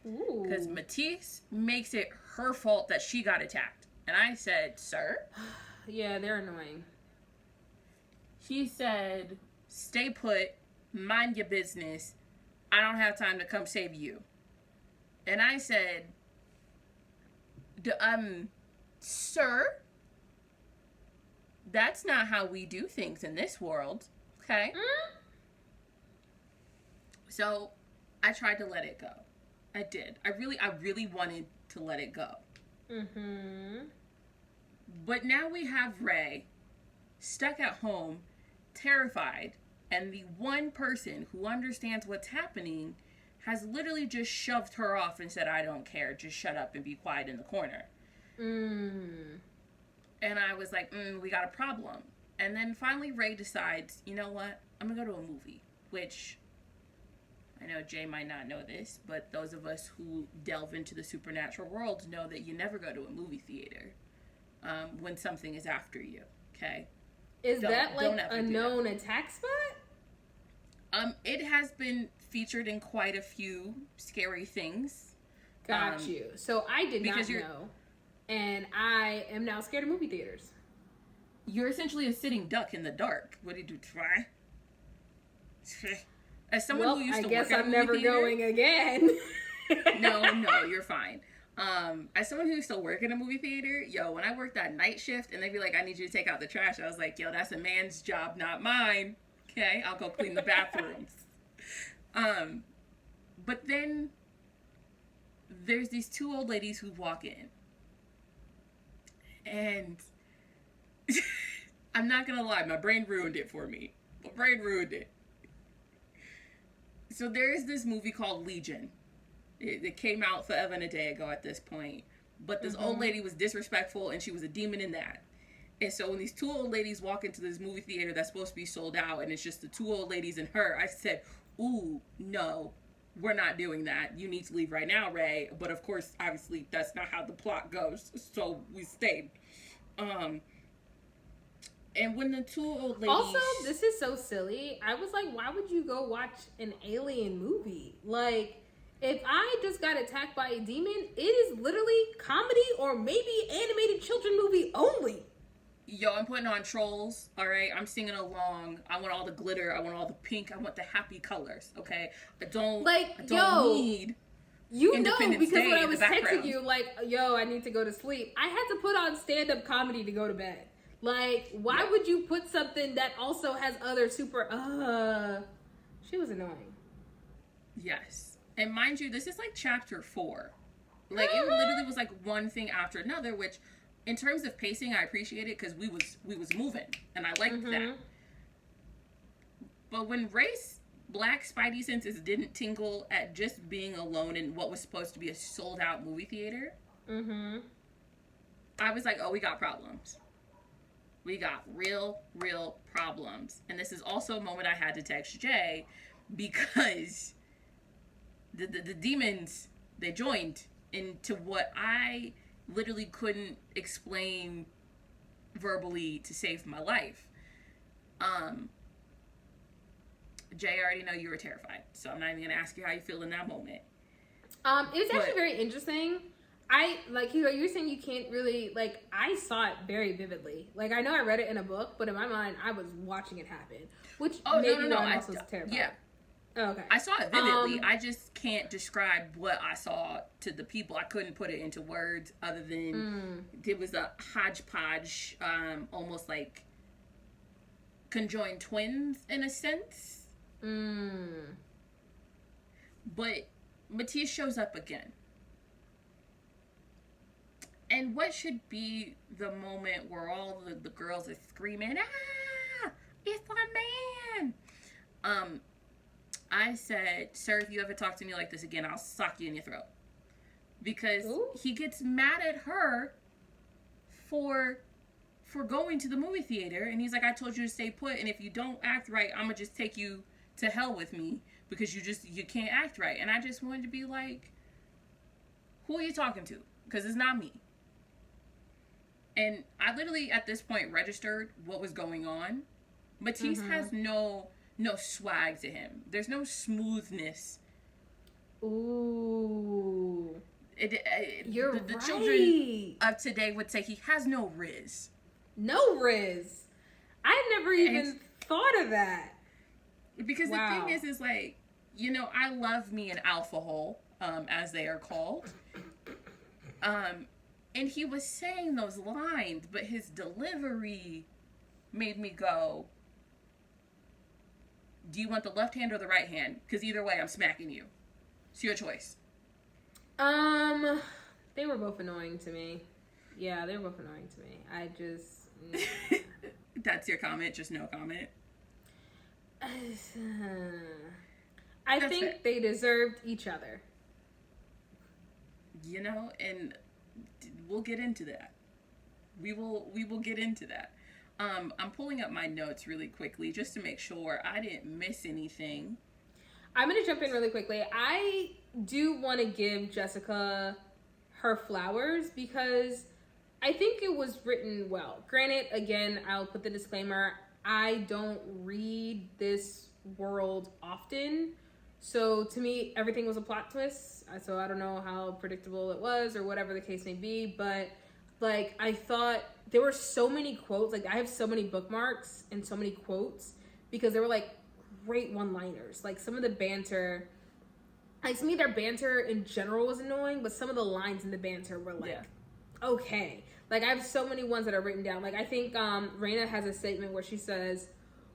Ooh. Because Matisse makes it her fault that she got attacked. And I said, sir? Yeah, they're annoying. He said, stay put, mind your business. I don't have time to come save you. And I said, sir? That's not how we do things in this world, okay? So, I tried to let it go. I did. I really wanted to let it go. But now we have Ray stuck at home, terrified, and the one person who understands what's happening has literally just shoved her off and said, I don't care, just shut up and be quiet in the corner. And I was like, we got a problem. And then finally Ray decides, you know what? I'm going to go to a movie. Which, I know Jay might not know this, but those of us who delve into the supernatural world know that you never go to a movie theater when something is after you, okay? Is that like a known attack spot? It has been featured in quite a few scary things. Got you. So I did not know. And I am now scared of movie theaters. You're essentially a sitting duck in the dark. What do you do? Try? As someone who used to work at a movie theater, I guess I'm never going again. No, you're fine. As someone who used to work in a movie theater, when I worked that night shift and they'd be like, I need you to take out the trash, I was like, that's a man's job, not mine. Okay, I'll go clean the bathrooms. But then there's these 2 old ladies who walk in. And I'm not gonna lie, my brain ruined it for me. My brain ruined it. So there is this movie called Legion. It came out forever and a day ago at this point. but this old lady was disrespectful and she was a demon in that. And so when these two old ladies walk into this movie theater that's supposed to be sold out and it's just the two old ladies and her, I said, ooh, no, we're not doing that. You need to leave right now, Ray. But of course, obviously, that's not how the plot goes. So we stayed. And when the two old ladies... Also, this is so silly. I was like, why would you go watch an alien movie? Like, if I just got attacked by a demon, it is literally comedy or maybe animated children movie only. Yo, I'm putting on Trolls, all right? I'm singing along. I want all the glitter. I want all the pink. I want the happy colors, okay? I don't need... You know, because when I was texting you, like, yo, I need to go to sleep, I had to put on stand-up comedy to go to bed. Like, why would you put something that also has other super, she was annoying. Yes. And mind you, this is like chapter 4. Like, it literally was like one thing after another, which, in terms of pacing, I appreciate it because we was moving, and I liked that. But when Black Spidey senses didn't tingle at just being alone in what was supposed to be a sold-out movie theater, I was like, oh, we got problems. We got real problems. And this is also a moment I had to text Jay because the demons, they joined into what I literally couldn't explain verbally to save my life. Jay, I already know you were terrified, so I'm not even going to ask you how you feel in that moment. It was actually very interesting. Like you were saying, you can't really, like, I saw it very vividly. Like, I know I read it in a book, but in my mind, I was watching it happen, which maybe no, I also was terrified. Yeah. Oh, okay. I saw it vividly. I just can't describe what I saw to the people. I couldn't put it into words other than it was a hodgepodge, almost like conjoined twins in a sense. But Matisse shows up again. And what should be the moment where all the girls are screaming, ah, it's my man. I said, sir, if you ever talk to me like this again, I'll sock you in your throat. Because he gets mad at her for going to the movie theater. And he's like, I told you to stay put. And if you don't act right, I'm going to just take you to hell with me. Because you can't act right. And I just wanted to be like, who are you talking to? Because it's not me. And I literally, at this point, registered what was going on. Matisse has no swag to him. There's no smoothness. Ooh. You're the right. Children of today would say he has no riz. No riz. I never even thought of that. Because the thing is like, you know, I love me an alpha hole, as they are called. And he was saying those lines, but his delivery made me go, do you want the left hand or the right hand? Because either way, I'm smacking you. It's your choice. They were both annoying to me. Yeah, they were both annoying to me. I just... That's your comment, just no comment? I think they deserved each other. You know, and we'll get into that. We will get into that. I'm pulling up my notes really quickly just to make sure I didn't miss anything. I'm going to jump in really quickly. I do want to give Jessica her flowers because I think it was written well. Granted, again, I'll put the disclaimer, I don't read this world often. So to me, everything was a plot twist. So I don't know how predictable it was or whatever the case may be. But like, I thought there were so many quotes. Like, I have so many bookmarks and so many quotes because they were like great one-liners. Like, some of the banter, like, to me, their banter in general was annoying, but some of the lines in the banter were like, okay. Like, I have so many ones that are written down. Like, I think Raina has a statement where she says,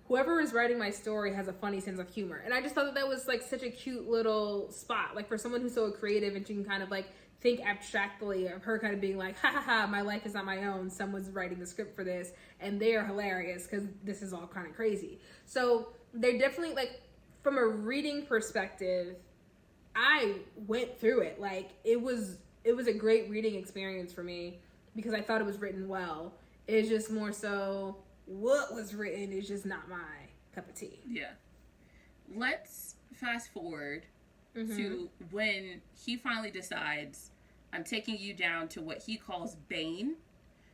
whoever is writing my story has a funny sense of humor. And I just thought that was like such a cute little spot. Like, for someone who's so creative and she can kind of like think abstractly of her kind of being like, ha ha ha, my life is not my own. Someone's writing the script for this and they are hilarious because this is all kind of crazy. So they're definitely, like, from a reading perspective, I went through it. Like, it was it was a great reading experience for me because I thought it was written well. It's just more so what was written is just not my cup of tea. Yeah. Let's fast forward to when he finally decides, I'm taking you down to what he calls Bane,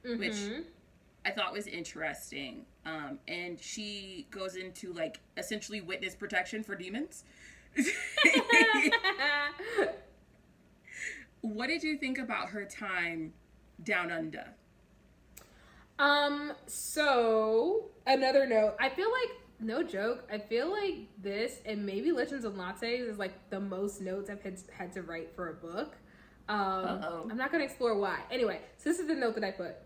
which I thought was interesting. And she goes into, like, essentially witness protection for demons. What did you think about her time down under? So another note, I feel like, no joke, I feel like this and maybe Legends of Lattes is like the most notes I've had to write for a book. I'm not gonna explore why. Anyway, so this is the note that I put.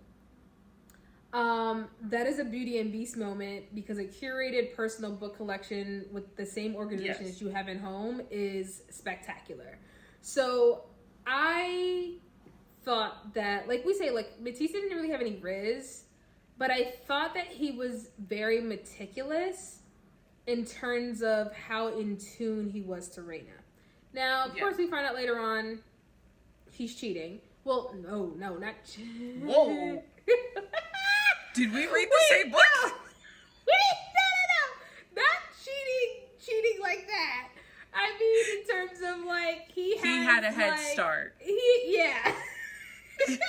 That is a Beauty and Beast moment because a curated personal book collection with the same organization as you have in home is spectacular. So I thought that, like we say, like Matisse didn't really have any riz, but I thought that he was very meticulous in terms of how in tune he was to Reina. Now, of course, we find out later on he's cheating. Well, no, not cheating. Whoa. Did we read the same book? No. Wait, no. Not cheating like that. I mean, in terms of, like, he had a head start. Yeah. Definitely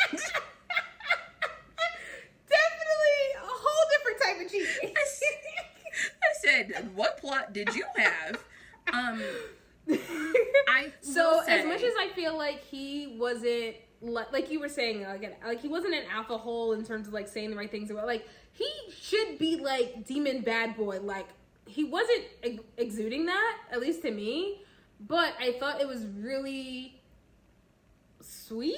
a whole different type of cheating. I said, what plot did you have? As much as I feel like he wasn't, like you were saying, like he wasn't an alpha hole in terms of like saying the right things, like he should be like demon bad boy, like he wasn't exuding that, at least to me, but I thought it was really sweet,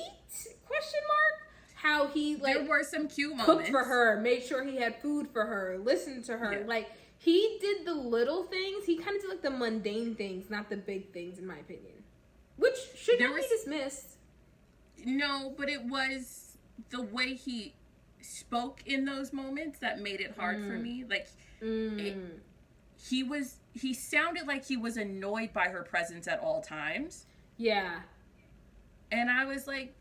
question mark, how he like there were some cute moments, cooked for her, made sure he had food for her, listened to her, like he did the little things. He kind of did like the mundane things, not the big things, in my opinion, which should not be dismissed. No, but it was the way he spoke in those moments that made it hard for me. Like, he sounded like he was annoyed by her presence at all times. Yeah. And I was like,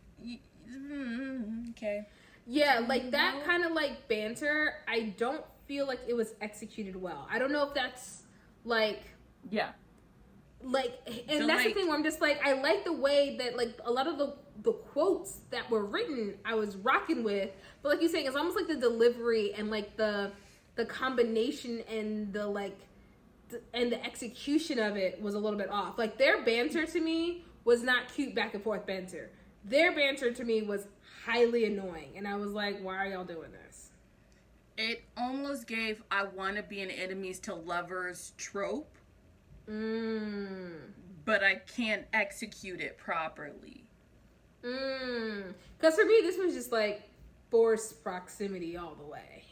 okay. Yeah, like that kind of like banter, I don't feel like it was executed well. I don't know if that's like... Yeah. Like, and that's the thing where I'm just like, I like the way that like a lot of the quotes that were written I was rocking with, but like you're saying, it's almost like the delivery and like the combination and the like and the execution of it was a little bit off. Like their banter to me was not cute back and forth banter. Their banter to me was highly annoying, and I was like, why are y'all doing this? It almost gave I want to be an enemies to lovers trope. But I can't execute it properly. Because for me, this was just like forced proximity all the way.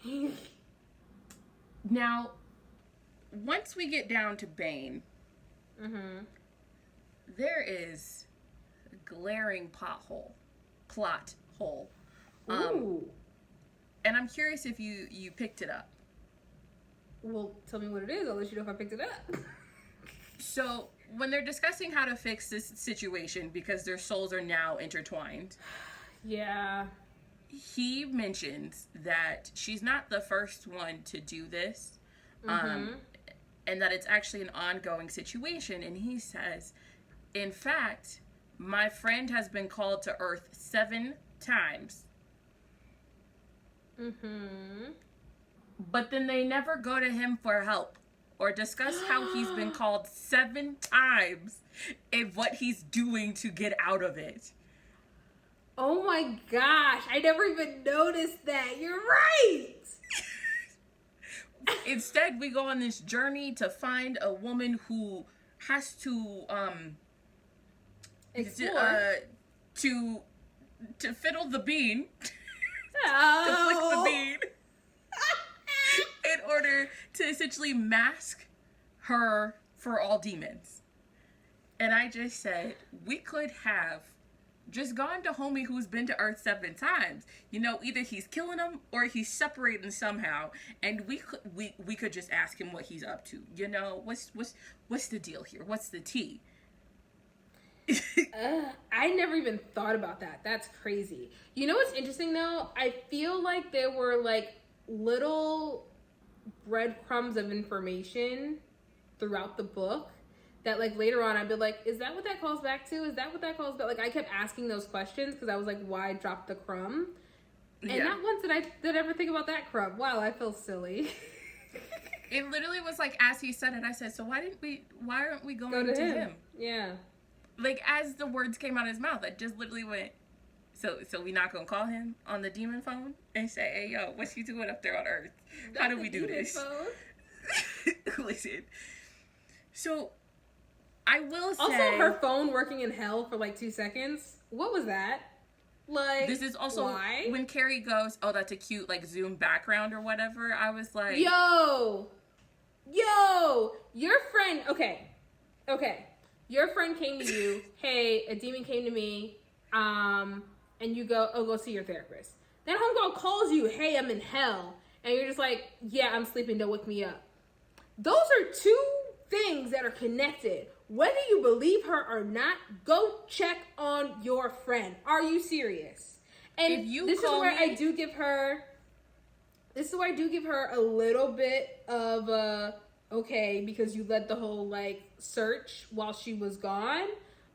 Now, once we get down to Bane, there is a glaring plot hole. And I'm curious if you picked it up. Well, tell me what it is. I'll let you know if I picked it up. So, when they're discussing how to fix this situation because their souls are now intertwined. Yeah. He mentions that she's not the first one to do this. And that it's actually an ongoing situation. And he says, in fact, my friend has been called to Earth 7 times. But then they never go to him for help or discuss how he's been called 7 times and what he's doing to get out of it. Oh my gosh, I never even noticed that. You're right. Instead, we go on this journey to find a woman who has to to fiddle the bean. To flick the bean. In order to essentially mask her for all demons. And I just said, we could have just gone to homie who's been to Earth 7 times. You know, either he's killing them or he's separating somehow, and we could just ask him what he's up to. You know, what's the deal here? What's the tea? I never even thought about that. That's crazy. You know what's interesting though? I feel like there were like little breadcrumbs of information throughout the book that like later on I'd be like, is that what that calls back to? Is that what that calls back? Like I kept asking those questions because I was like, why drop the crumb? And not once did I ever think about that crumb. Wow, I feel silly. It literally was like, as he said it, I said, so why aren't we going to him? Yeah. Like, as the words came out of his mouth, I just literally went, so we not gonna call him on the demon phone and say, hey, yo, what's you doing up there on Earth? How do we do this? Listen. So, I will say... Also, her phone working in hell for like 2 seconds. What was that? Like, this is also why? When Carrie goes, oh, that's a cute, like, Zoom background or whatever, I was like... Yo, your friend, okay. Your friend came to you, hey, a demon came to me, and you go, oh, go see your therapist. Then homegirl calls you, hey, I'm in hell. And you're just like, yeah, I'm sleeping, don't wake me up. Those are two things that are connected. Whether you believe her or not, go check on your friend. Are you serious? And this is where I do give her a little bit of okay, because you led the whole like search while she was gone,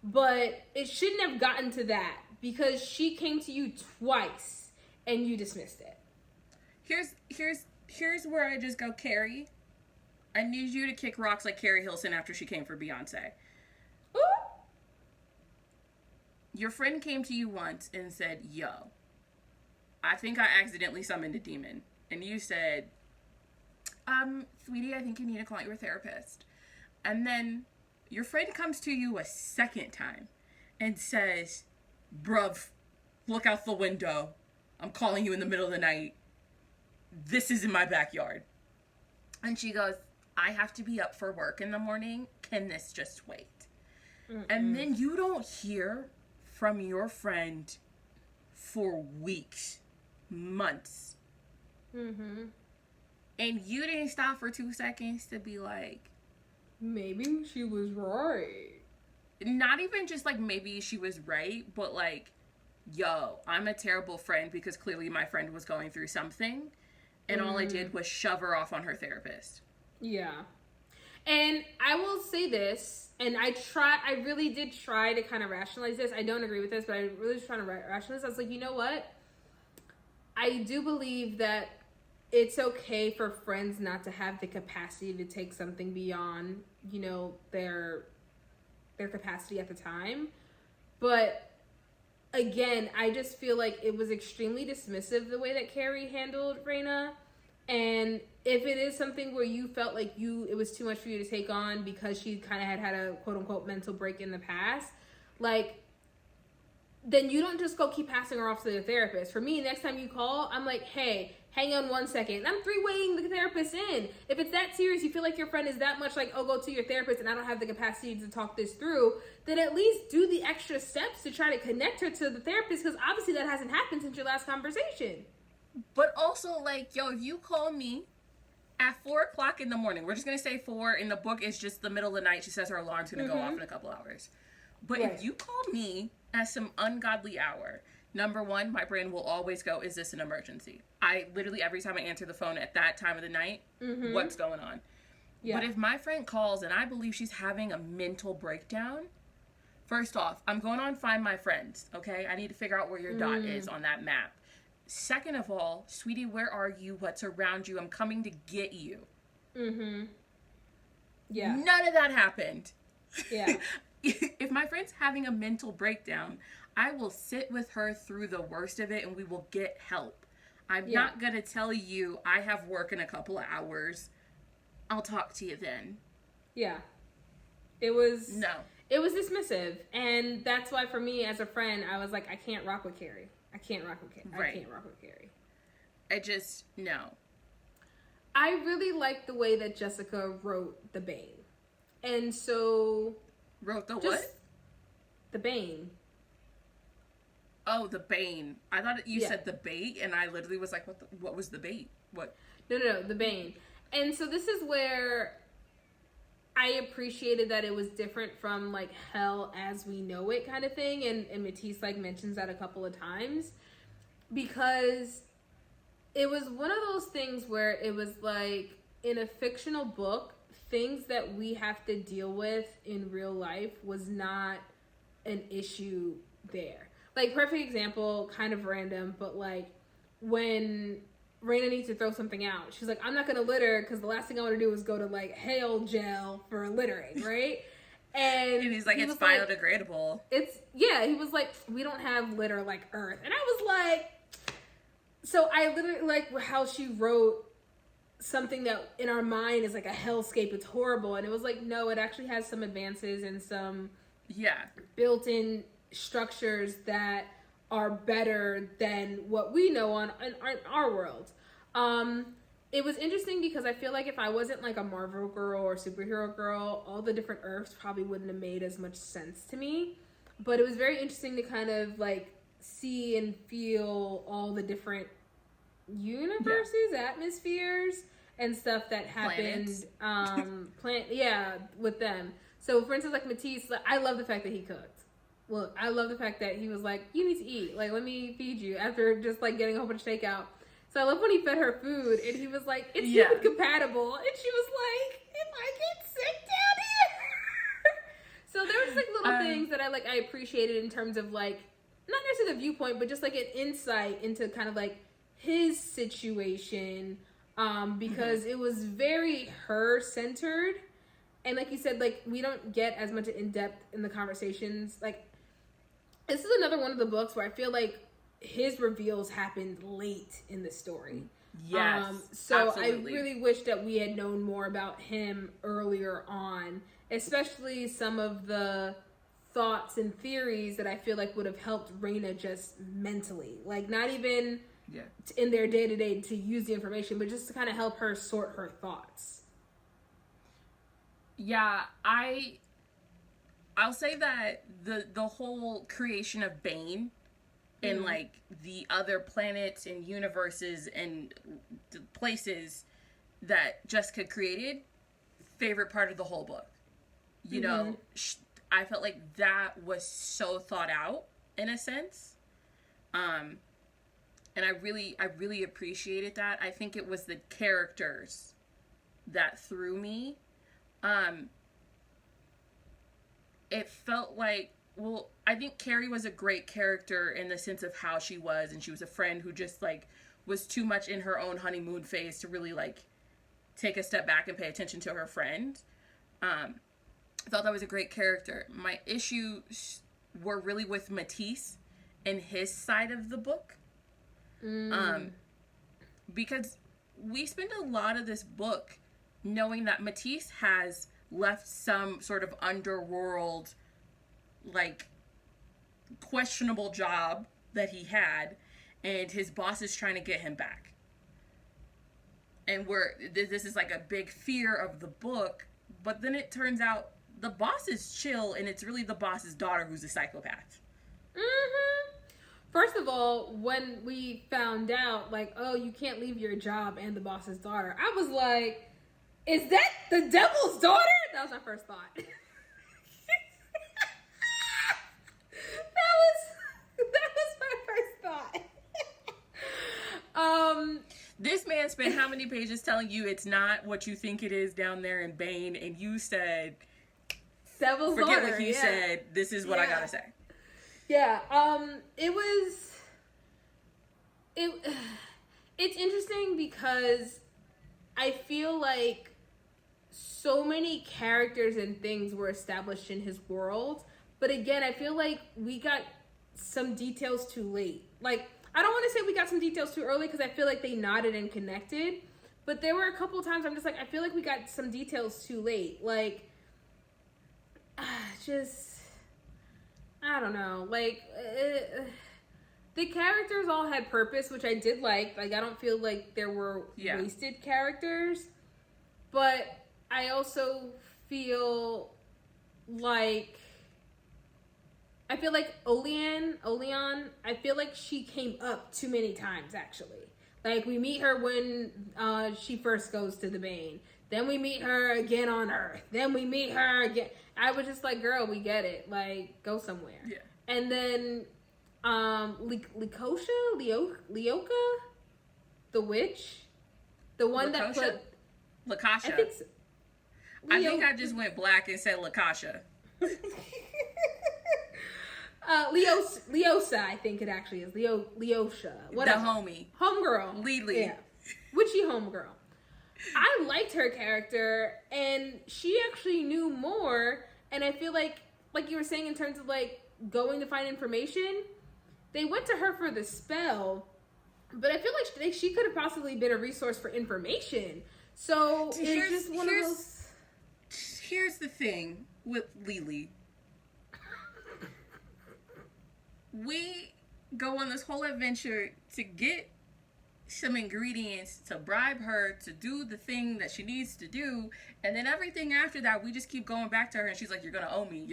but it shouldn't have gotten to that because she came to you twice and you dismissed it. Here's where I just go, Carrie, I need you to kick rocks like Carrie Hilson after she came for Beyonce. Ooh. Your friend came to you once and said, yo, I think I accidentally summoned a demon. And you said, sweetie, I think you need to call your therapist. And then your friend comes to you a second time and says, bruv, look out the window. I'm calling you in the middle of the night. This is in my backyard. And she goes, I have to be up for work in the morning. Can this just wait? Mm-mm. And then you don't hear from your friend for weeks, months. Mm-hmm. And you didn't stop for 2 seconds to be like, maybe she was right. Not even just like maybe she was right, but like, yo, I'm a terrible friend because clearly my friend was going through something. And all I did was shove her off on her therapist. Yeah. And I will say this, and I really did try to kind of rationalize this. I don't agree with this, but I really was trying to rationalize. I was like, you know what? I do believe that it's okay for friends not to have the capacity to take something beyond, you know, their capacity at the time. But again, I just feel like it was extremely dismissive the way that Carrie handled Raina. And if it is something where you felt like it was too much for you to take on because she kind of had a quote unquote mental break in the past, like, then you don't just go keep passing her off to the therapist. For me, next time you call, I'm like, hey, hang on 1 second. And I'm three-waying the therapist in. If it's that serious, you feel like your friend is that much like, oh, go to your therapist and I don't have the capacity to talk this through, then at least do the extra steps to try to connect her to the therapist, because obviously that hasn't happened since your last conversation. But also, like, yo, if you call me at 4 o'clock in the morning, we're just going to say 4, in the book it's just the middle of the night, she says her alarm's going to go off in a couple hours. But if you call me at some ungodly hour, number one, my brain will always go, is this an emergency? I literally, every time I answer the phone at that time of the night, what's going on? Yeah. But if my friend calls and I believe she's having a mental breakdown, first off, I'm going on Find My Friends, okay? I need to figure out where your dot is on that map. Second of all, sweetie, where are you? What's around you? I'm coming to get you. Yeah. None of that happened. Yeah. If my friend's having a mental breakdown, I will sit with her through the worst of it and we will get help. I'm not going to tell you I have work in a couple of hours. I'll talk to you then. Yeah. It was dismissive. And that's why for me as a friend, I was like, I can't rock with Carrie. I can't rock with Carrie. Right. I can't rock with Carrie. No. I really liked the way that Jessica wrote the Bane. And so... Wrote the what? The Bane. Oh, the Bane. I thought you said the bait, and I literally was like, what was the bait? What? No, the Bane. And so this is where I appreciated that it was different from like hell as we know it kind of thing, and Matisse like mentions that a couple of times, because it was one of those things where it was like in a fictional book, things that we have to deal with in real life was not an issue there. Like, perfect example, kind of random, but like when Raina needs to throw something out, she's like, I'm not gonna litter because the last thing I want to do is go to like hell jail for littering, right? And he's like, it's biodegradable. He was like, we don't have litter like Earth. And I was like, so I literally like how she wrote something that in our mind is like a hellscape, it's horrible. And it was like, no, it actually has some advances and some built-in structures that are better than what we know in our world. It was interesting because I feel like if I wasn't like a Marvel girl or superhero girl, all the different Earths probably wouldn't have made as much sense to me. But it was very interesting to kind of like see and feel all the different universes, atmospheres, and stuff that happened. With them. So for instance, like Matisse, like, I love the fact that he cooked. Look, I love the fact that he was like, you need to eat. Like, let me feed you after just like getting a whole bunch of takeout. So I love when he fed her food and he was like, it's human compatible. And she was like, if I get sick down here. So there was like little things that I appreciated in terms of like, not necessarily the viewpoint, but just like an insight into kind of like his situation. Because it was very her centered. And like you said, like we don't get as much in depth in the conversations. Like this is another one of the books where I feel like his reveals happened late in the story. Yes. So absolutely. I really wish that we had known more about him earlier on, especially some of the thoughts and theories that I feel like would have helped Raina just mentally. Like not even in their day-to-day to use the information, but just to kind of help her sort her thoughts. Yeah, I'll say that the whole creation of Bane and like the other planets and universes and places that Jessica created, favorite part of the whole book. You know, I felt like that was so thought out in a sense. And I really appreciated that. I think it was the characters that threw me. It felt like, well, I think Carrie was a great character in the sense of how she was, and she was a friend who just like was too much in her own honeymoon phase to really like take a step back and pay attention to her friend. I thought that was a great character. My issues were really with Matisse and his side of the book. Because we spend a lot of this book knowing that Matisse has left some sort of underworld, like, questionable job that he had, and his boss is trying to get him back. And this is like a big fear of the book, but then it turns out the boss is chill, and it's really the boss's daughter who's a psychopath. First of all, when we found out, like, oh, you can't leave your job and the boss's daughter, I was like, is that the devil's daughter? That was my first thought. that was my first thought. This man spent how many pages telling you it's not what you think it is down there in Bane, and you said, devil's forget daughter, what he said, this is what I gotta say. Yeah, it's interesting because I feel like so many characters and things were established in his world, but again, I feel like we got some details too late. Like, I don't want to say we got some details too early because I feel like they nodded and connected, but there were a couple of times I'm just like, I feel like we got some details too late. Like, I don't know. Like, the characters all had purpose, which I did like. Like, I don't feel like there were wasted characters. But I also feel like Olean, I feel like she came up too many times, actually. Like, we meet her when she first goes to the Bane. Then we meet her again on Earth. Then we meet her again. I was just like, girl, we get it. Like, go somewhere. Yeah. And then, Leoka, the witch, the one that put Lakasha. I think I just went black and said Lakasha. Leosa, I think it actually is. Leosha. Whatever. The homie. Homegirl. Lily. Yeah. Witchy homegirl. I liked her character, and she actually knew more, and I feel like you were saying in terms of, like, going to find information, they went to her for the spell, but I feel like she could have possibly been a resource for information. So, it's just one of those... Here's the thing with Lily. We go on this whole adventure to get some ingredients to bribe her to do the thing that she needs to do, and then everything after that we just keep going back to her, and she's like, you're gonna owe me,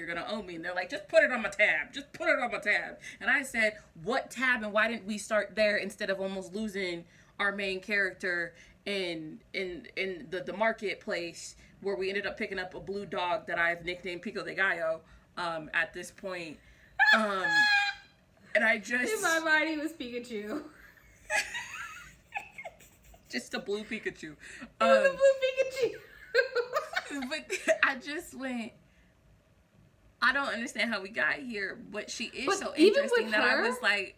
and they're like, just put it on my tab, and I said, what tab, and why didn't we start there instead of almost losing our main character in the marketplace, where we ended up picking up a blue dog that I've nicknamed Pico de Gallo at this point. And I just... In my mind, he was Pikachu. Just a blue Pikachu. It was a blue Pikachu. But I just went... I don't understand how we got here, but she is so interesting that I was like...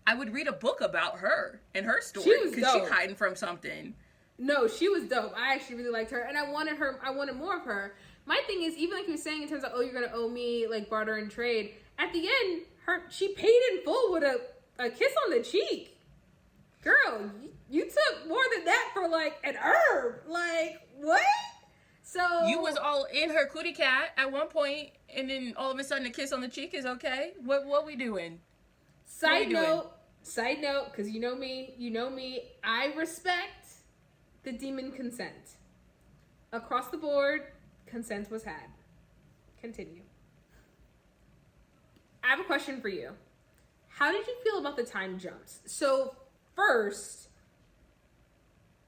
I would read a book about her and her story. Because she's hiding from something. No, she was dope. I actually really liked her. And I wanted more of her. My thing is, even like you were saying in terms of, oh, you're going to owe me, like, barter and trade. At the end... she paid in full with a kiss on the cheek. Girl, you took more than that for, like, an herb. Like, what? So... You was all in her cootie cat at one point, and then all of a sudden a kiss on the cheek is okay? What we doing? Side note, because you know me, I respect the demon consent. Across the board, consent was had. Continue. I have a question for you. How did you feel about the time jumps? So, first,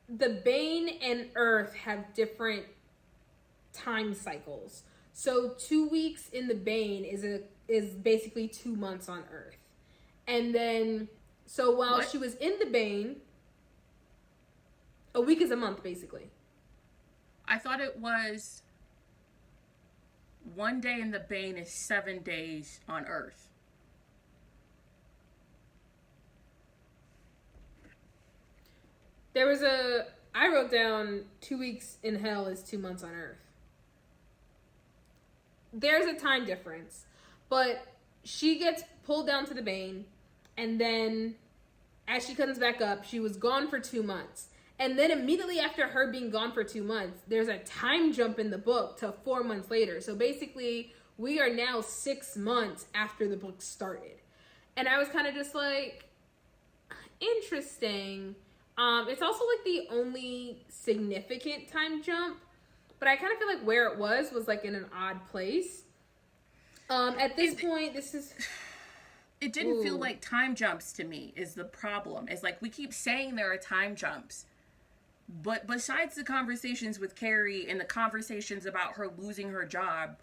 the Bane and Earth have different time cycles. So, 2 weeks in the Bane is basically 2 months on Earth. And then, so while she was in the Bane, a week is a month, basically. I thought it was... 1 day in the Bane is 7 days on Earth. I wrote down 2 weeks in hell is 2 months on Earth. There's a time difference, but she gets pulled down to the Bane, and then as she comes back up, she was gone for 2 months. And then immediately after her being gone for 2 months, there's a time jump in the book to 4 months later. So basically, we are now 6 months after the book started. And I was kind of just like, interesting. It's also like the only significant time jump. But I kind of feel like where it was like in an odd place. At this point, this is... It didn't feel like time jumps to me is the problem. It's like we keep saying there are time jumps. But besides the conversations with Carrie and the conversations about her losing her job,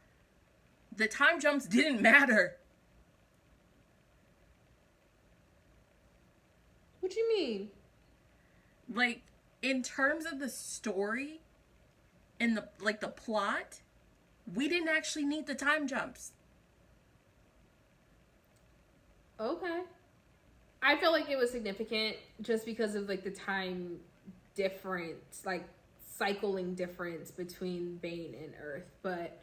the time jumps didn't matter. What do you mean? Like, in terms of the story and the plot, we didn't actually need the time jumps. Okay. I felt like it was significant just because of, like, the time difference, like, cycling difference between Bane and Earth. But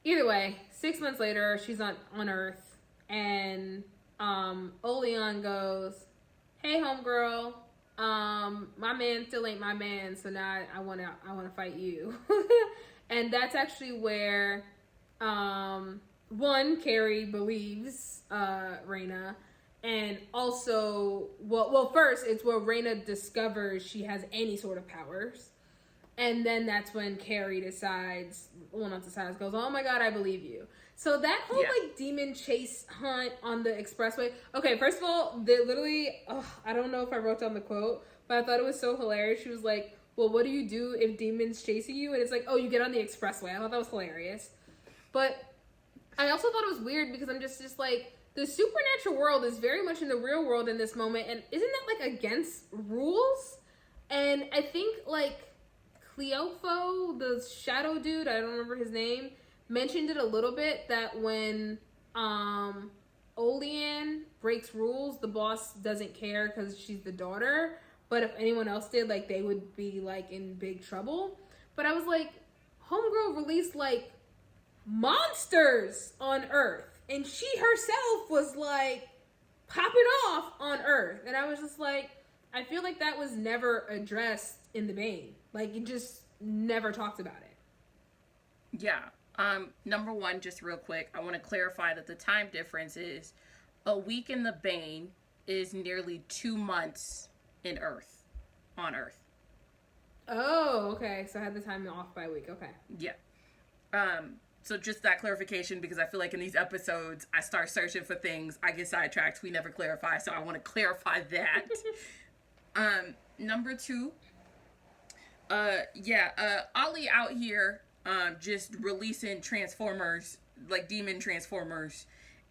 either way, 6 months later, she's on Earth, and Oleon goes, hey, homegirl, my man still ain't my man, so now I wanna fight you. And that's actually where one, Carrie believes Raina, and also, well, first it's where Raina discovers she has any sort of powers, and then that's when Carrie goes, oh my god, I believe you. So that whole like demon chase hunt on the expressway. Okay, first of all, they literally, I don't know if I wrote down the quote, but I thought it was so hilarious. She was like, well, what do you do if demons chasing you? And it's like, oh, you get on the expressway. I thought that was hilarious. But I also thought it was weird because I'm just like, the supernatural world is very much in the real world in this moment, and isn't that like against rules? And I think like Cleofo, the shadow dude, I don't remember his name, mentioned it a little bit that when Olean breaks rules, the boss doesn't care because she's the daughter. But if anyone else did, like, they would be like in big trouble. But I was like, Homegirl released like monsters on Earth, and she herself was like popping off on Earth, and I was just like, I feel like that was never addressed in the Bane. Like, it just never talked about it. Yeah. Number one, just real quick, I want to clarify that the time difference is a week in the Bane is nearly 2 months on Earth. Oh, okay. So I had the time off by a week. Okay. Yeah. So just that clarification, because I feel like in these episodes, I start searching for things, I get sidetracked, we never clarify, so I want to clarify that. Number two, Ollie out here, just releasing Transformers, like demon Transformers,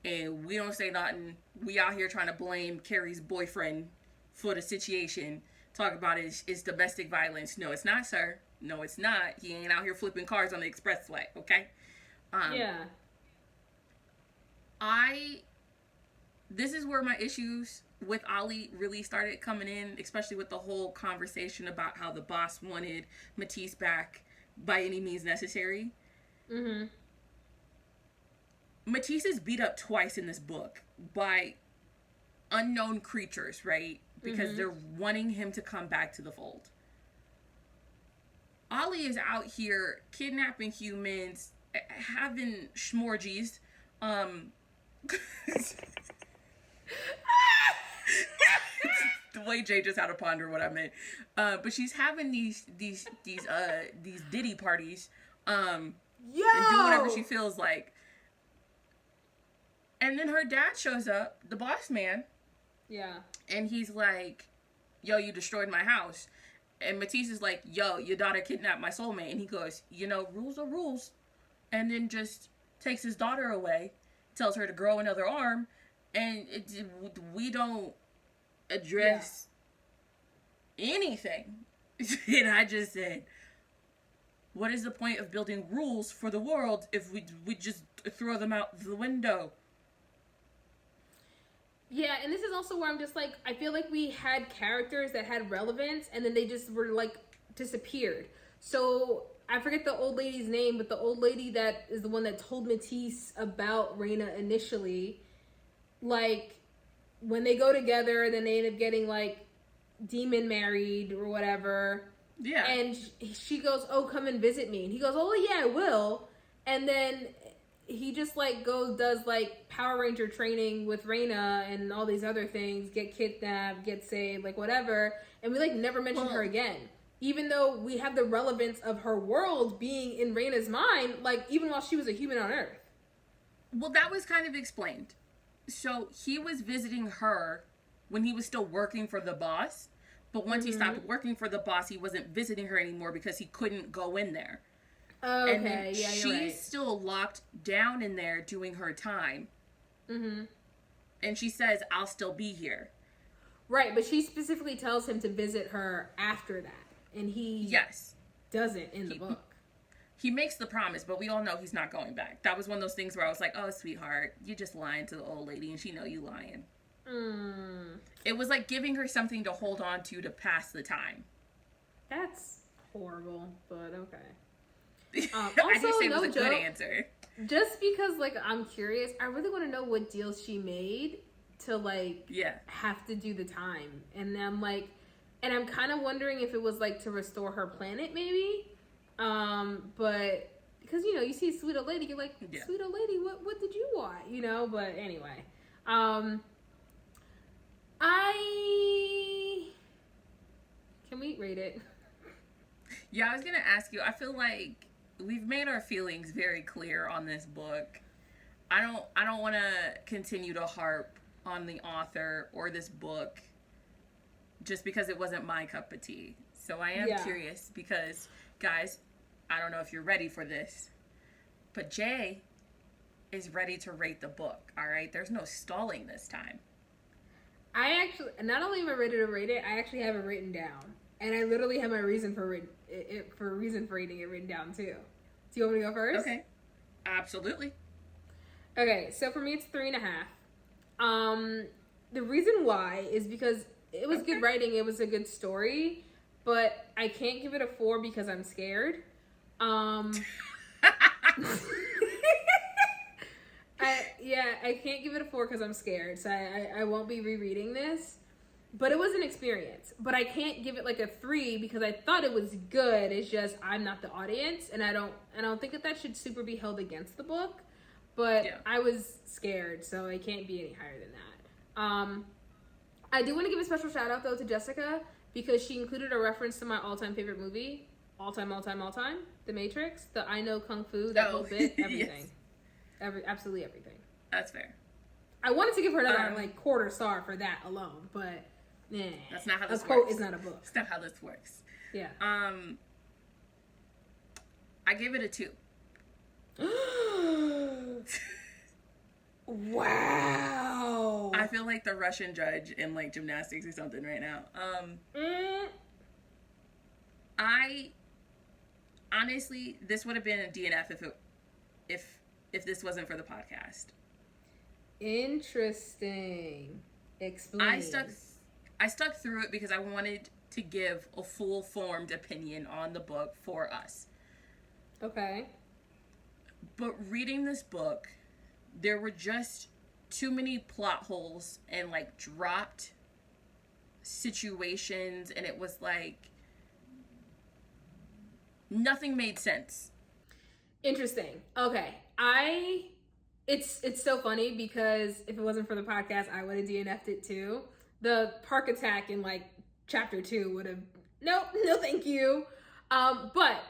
and we don't say nothing. We out here trying to blame Carrie's boyfriend for the situation. Talk about it's domestic violence. No, it's not, sir. No, it's not. He ain't out here flipping cars on the expressway, okay? Yeah. This is where my issues with Ollie really started coming in, especially with the whole conversation about how the boss wanted Matisse back by any means necessary. Mm-hmm. Matisse is beat up twice in this book by unknown creatures, right? Because they're wanting him to come back to the fold. Ollie is out here kidnapping humans, having schmorgies, the way Jay just had to ponder what I meant. But she's having these Diddy parties, and do whatever she feels like. And then her dad shows up, the boss man. Yeah. And he's like, yo, you destroyed my house. And Matisse is like, yo, your daughter kidnapped my soulmate. And he goes, rules are rules. And then just takes his daughter away, tells her to grow another arm. And we don't address anything. And I just said, what is the point of building rules for the world if we just throw them out the window? Yeah, and this is also where I'm just like, I feel like we had characters that had relevance, and then they just were like disappeared. So I forget the old lady's name, but the old lady that is the one that told Matisse about Raina initially, like when they go together, and then they end up getting like demon married or whatever. Yeah. And she goes, oh, come and visit me. And he goes, oh yeah, I will. And then he just like does like Power Ranger training with Raina and all these other things, get kidnapped, get saved, like whatever. And we like never mention her again. Even though we have the relevance of her world being in Raina's mind, like even while she was a human on Earth. Well, that was kind of explained. So he was visiting her when he was still working for the boss. But once he stopped working for the boss, he wasn't visiting her anymore because he couldn't go in there. Okay, and then yeah, she's right. still locked down in there doing her time. Mm-hmm. And she says, I'll still be here. Right, but she specifically tells him to visit her after that. And he doesn't in the book. He makes the promise, but we all know he's not going back. That was one of those things where I was like, oh, sweetheart, you just lying to the old lady and she know you lying. It was like giving her something to hold on to pass the time. That's horrible, but okay. Also, I just say it was a good answer. Just because, like, I'm curious, I really want to know what deals she made to, like, have to do the time. And I'm like, and I'm kind of wondering if it was, like, to restore her planet, maybe. But, because, you see Sweet Old Lady, you're like, Sweet Old Lady, what did you want? But anyway. Can we rate it? Yeah, I was going to ask you, I feel like we've made our feelings very clear on this book. I don't want to continue to harp on the author or this book just because it wasn't my cup of tea. So I am curious because, guys, I don't know if you're ready for this, but Jay is ready to rate the book, all right? There's no stalling this time. I actually, not only am I ready to rate it, I actually have it written down. And I literally have my reason for reading it written down, too. Do you want me to go first? Okay. Absolutely. Okay, so for me, it's 3.5. The reason why is because it was good writing, it was a good story, but I can't give it a 4 because I'm scared. I can't give it a 4 because I'm scared, so I won't be rereading this. But it was an experience. But I can't give it like a 3 because I thought it was good. It's just I'm not the audience, and I don't think that should super be held against the book. But I was scared, so I can't be any higher than that. I do want to give a special shout out though to Jessica because she included a reference to my all-time favorite movie, all time, The Matrix, the I Know Kung Fu, that whole bit, everything, absolutely everything. That's fair. I wanted to give her another quarter star for that alone, but that's not how this works. A quote is not a book. That's not how this works. Yeah. I gave it a 2. Wow. I feel like the Russian judge in like gymnastics or something right now. I honestly, this would have been a DNF if this wasn't for the podcast. Interesting. Explain. I stuck through it because I wanted to give a full formed opinion on the book for us. Okay. But reading this book, there were just too many plot holes and like dropped situations, and it was like nothing made sense. Interesting. Okay. It's so funny because if it wasn't for the podcast, I would have DNF'd it too. The park attack in like chapter 2 would have no thank you. But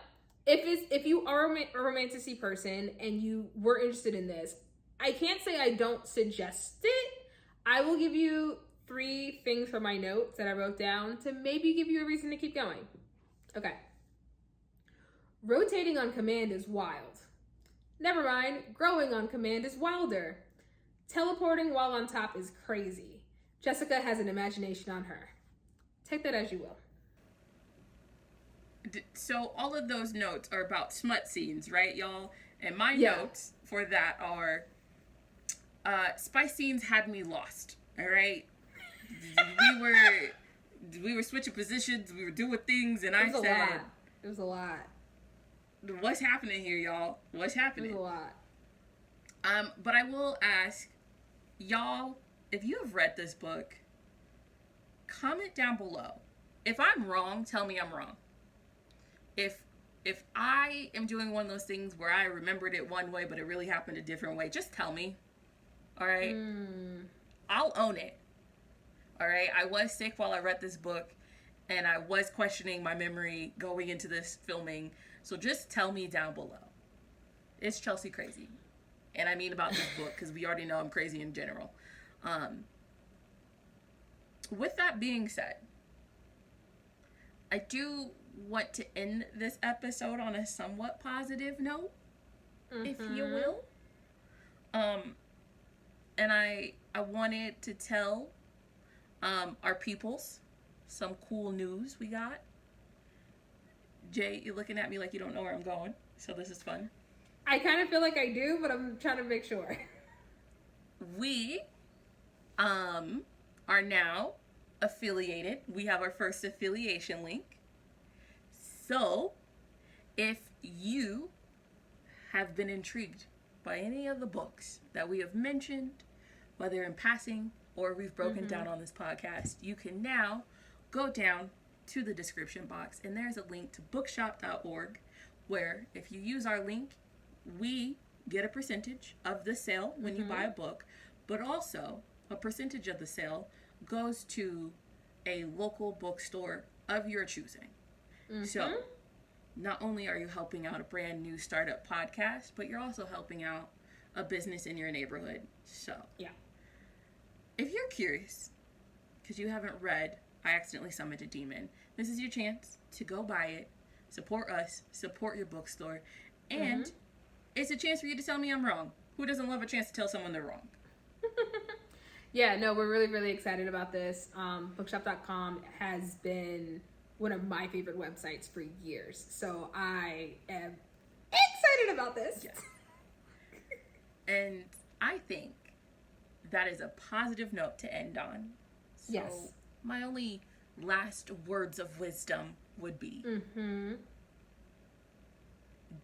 if you are a romanticy person and you were interested in this, I can't say I don't suggest it. I will give you 3 things from my notes that I wrote down to maybe give you a reason to keep going. Okay. Rotating on command is wild. Never mind, growing on command is wilder. Teleporting while on top is crazy. Jessica has an imagination on her. Take that as you will. So all of those notes are about smut scenes, right, y'all? And my notes for that are spice scenes had me lost, all right? we were switching positions, we were doing things, and I said... It was a lot. What's happening here, y'all? What's happening? It was a lot. But I will ask, y'all, if you have read this book, comment down below. If I'm wrong, tell me I'm wrong. If I am doing one of those things where I remembered it one way, but it really happened a different way, just tell me. All right? I'll own it. All right? I was sick while I read this book, and I was questioning my memory going into this filming. So just tell me down below. Is Chelsie crazy? And I mean about this book, because we already know I'm crazy in general. With that being said, I do want to end this episode on a somewhat positive note, if you will. And I wanted to tell our peoples some cool news we got. Jay, you're looking at me like you don't know where I'm going, so this is fun. I kind of feel like I do, but I'm trying to make sure. We are now affiliated. We have our first affiliation link. So, if you have been intrigued by any of the books that we have mentioned, whether in passing or we've broken down on this podcast, you can now go down to the description box, and there's a link to bookshop.org where if you use our link, we get a percentage of the sale when you buy a book, but also a percentage of the sale goes to a local bookstore of your choosing. So not only are you helping out a brand new startup podcast, but you're also helping out a business in your neighborhood. So if you're curious, because you haven't read I Accidentally Summoned a Demon, This is your chance to go buy it, support us, support your bookstore, and it's a chance for you to tell me I'm wrong. Who doesn't love a chance to tell someone they're wrong? Yeah, no, we're really, really excited about this. Bookshop.com has been one of my favorite websites for years. So I am excited about this. Yes. And I think that is a positive note to end on. So Yes. my only last words of wisdom would be,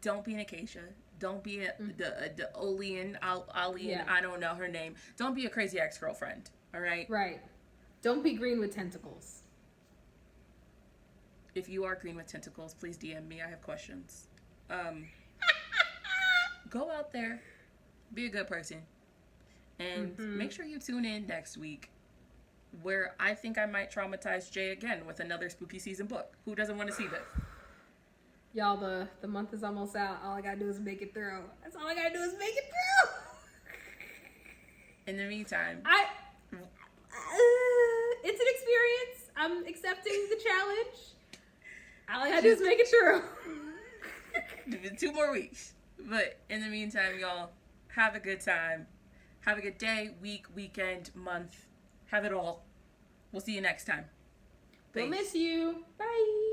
don't be an Acacia. Don't be the Olean, Alian, I don't know her name. Don't be a crazy ex-girlfriend, all right? Right. Don't be green with tentacles. If you are green with tentacles, please DM me. I have questions. Go out there. Be a good person. And make sure you tune in next week, where I think I might traumatize Jay again with another spooky season book. Who doesn't want to see this? Y'all, the month is almost out. All I gotta do is make it through. That's all I gotta do is make it through. In the meantime, it's an experience. I'm accepting the challenge. All I gotta do is make it through. 2 more weeks. But in the meantime, y'all, have a good time. Have a good day, week, weekend, month. Have it all. We'll see you next time. We'll Peace. miss you. Bye.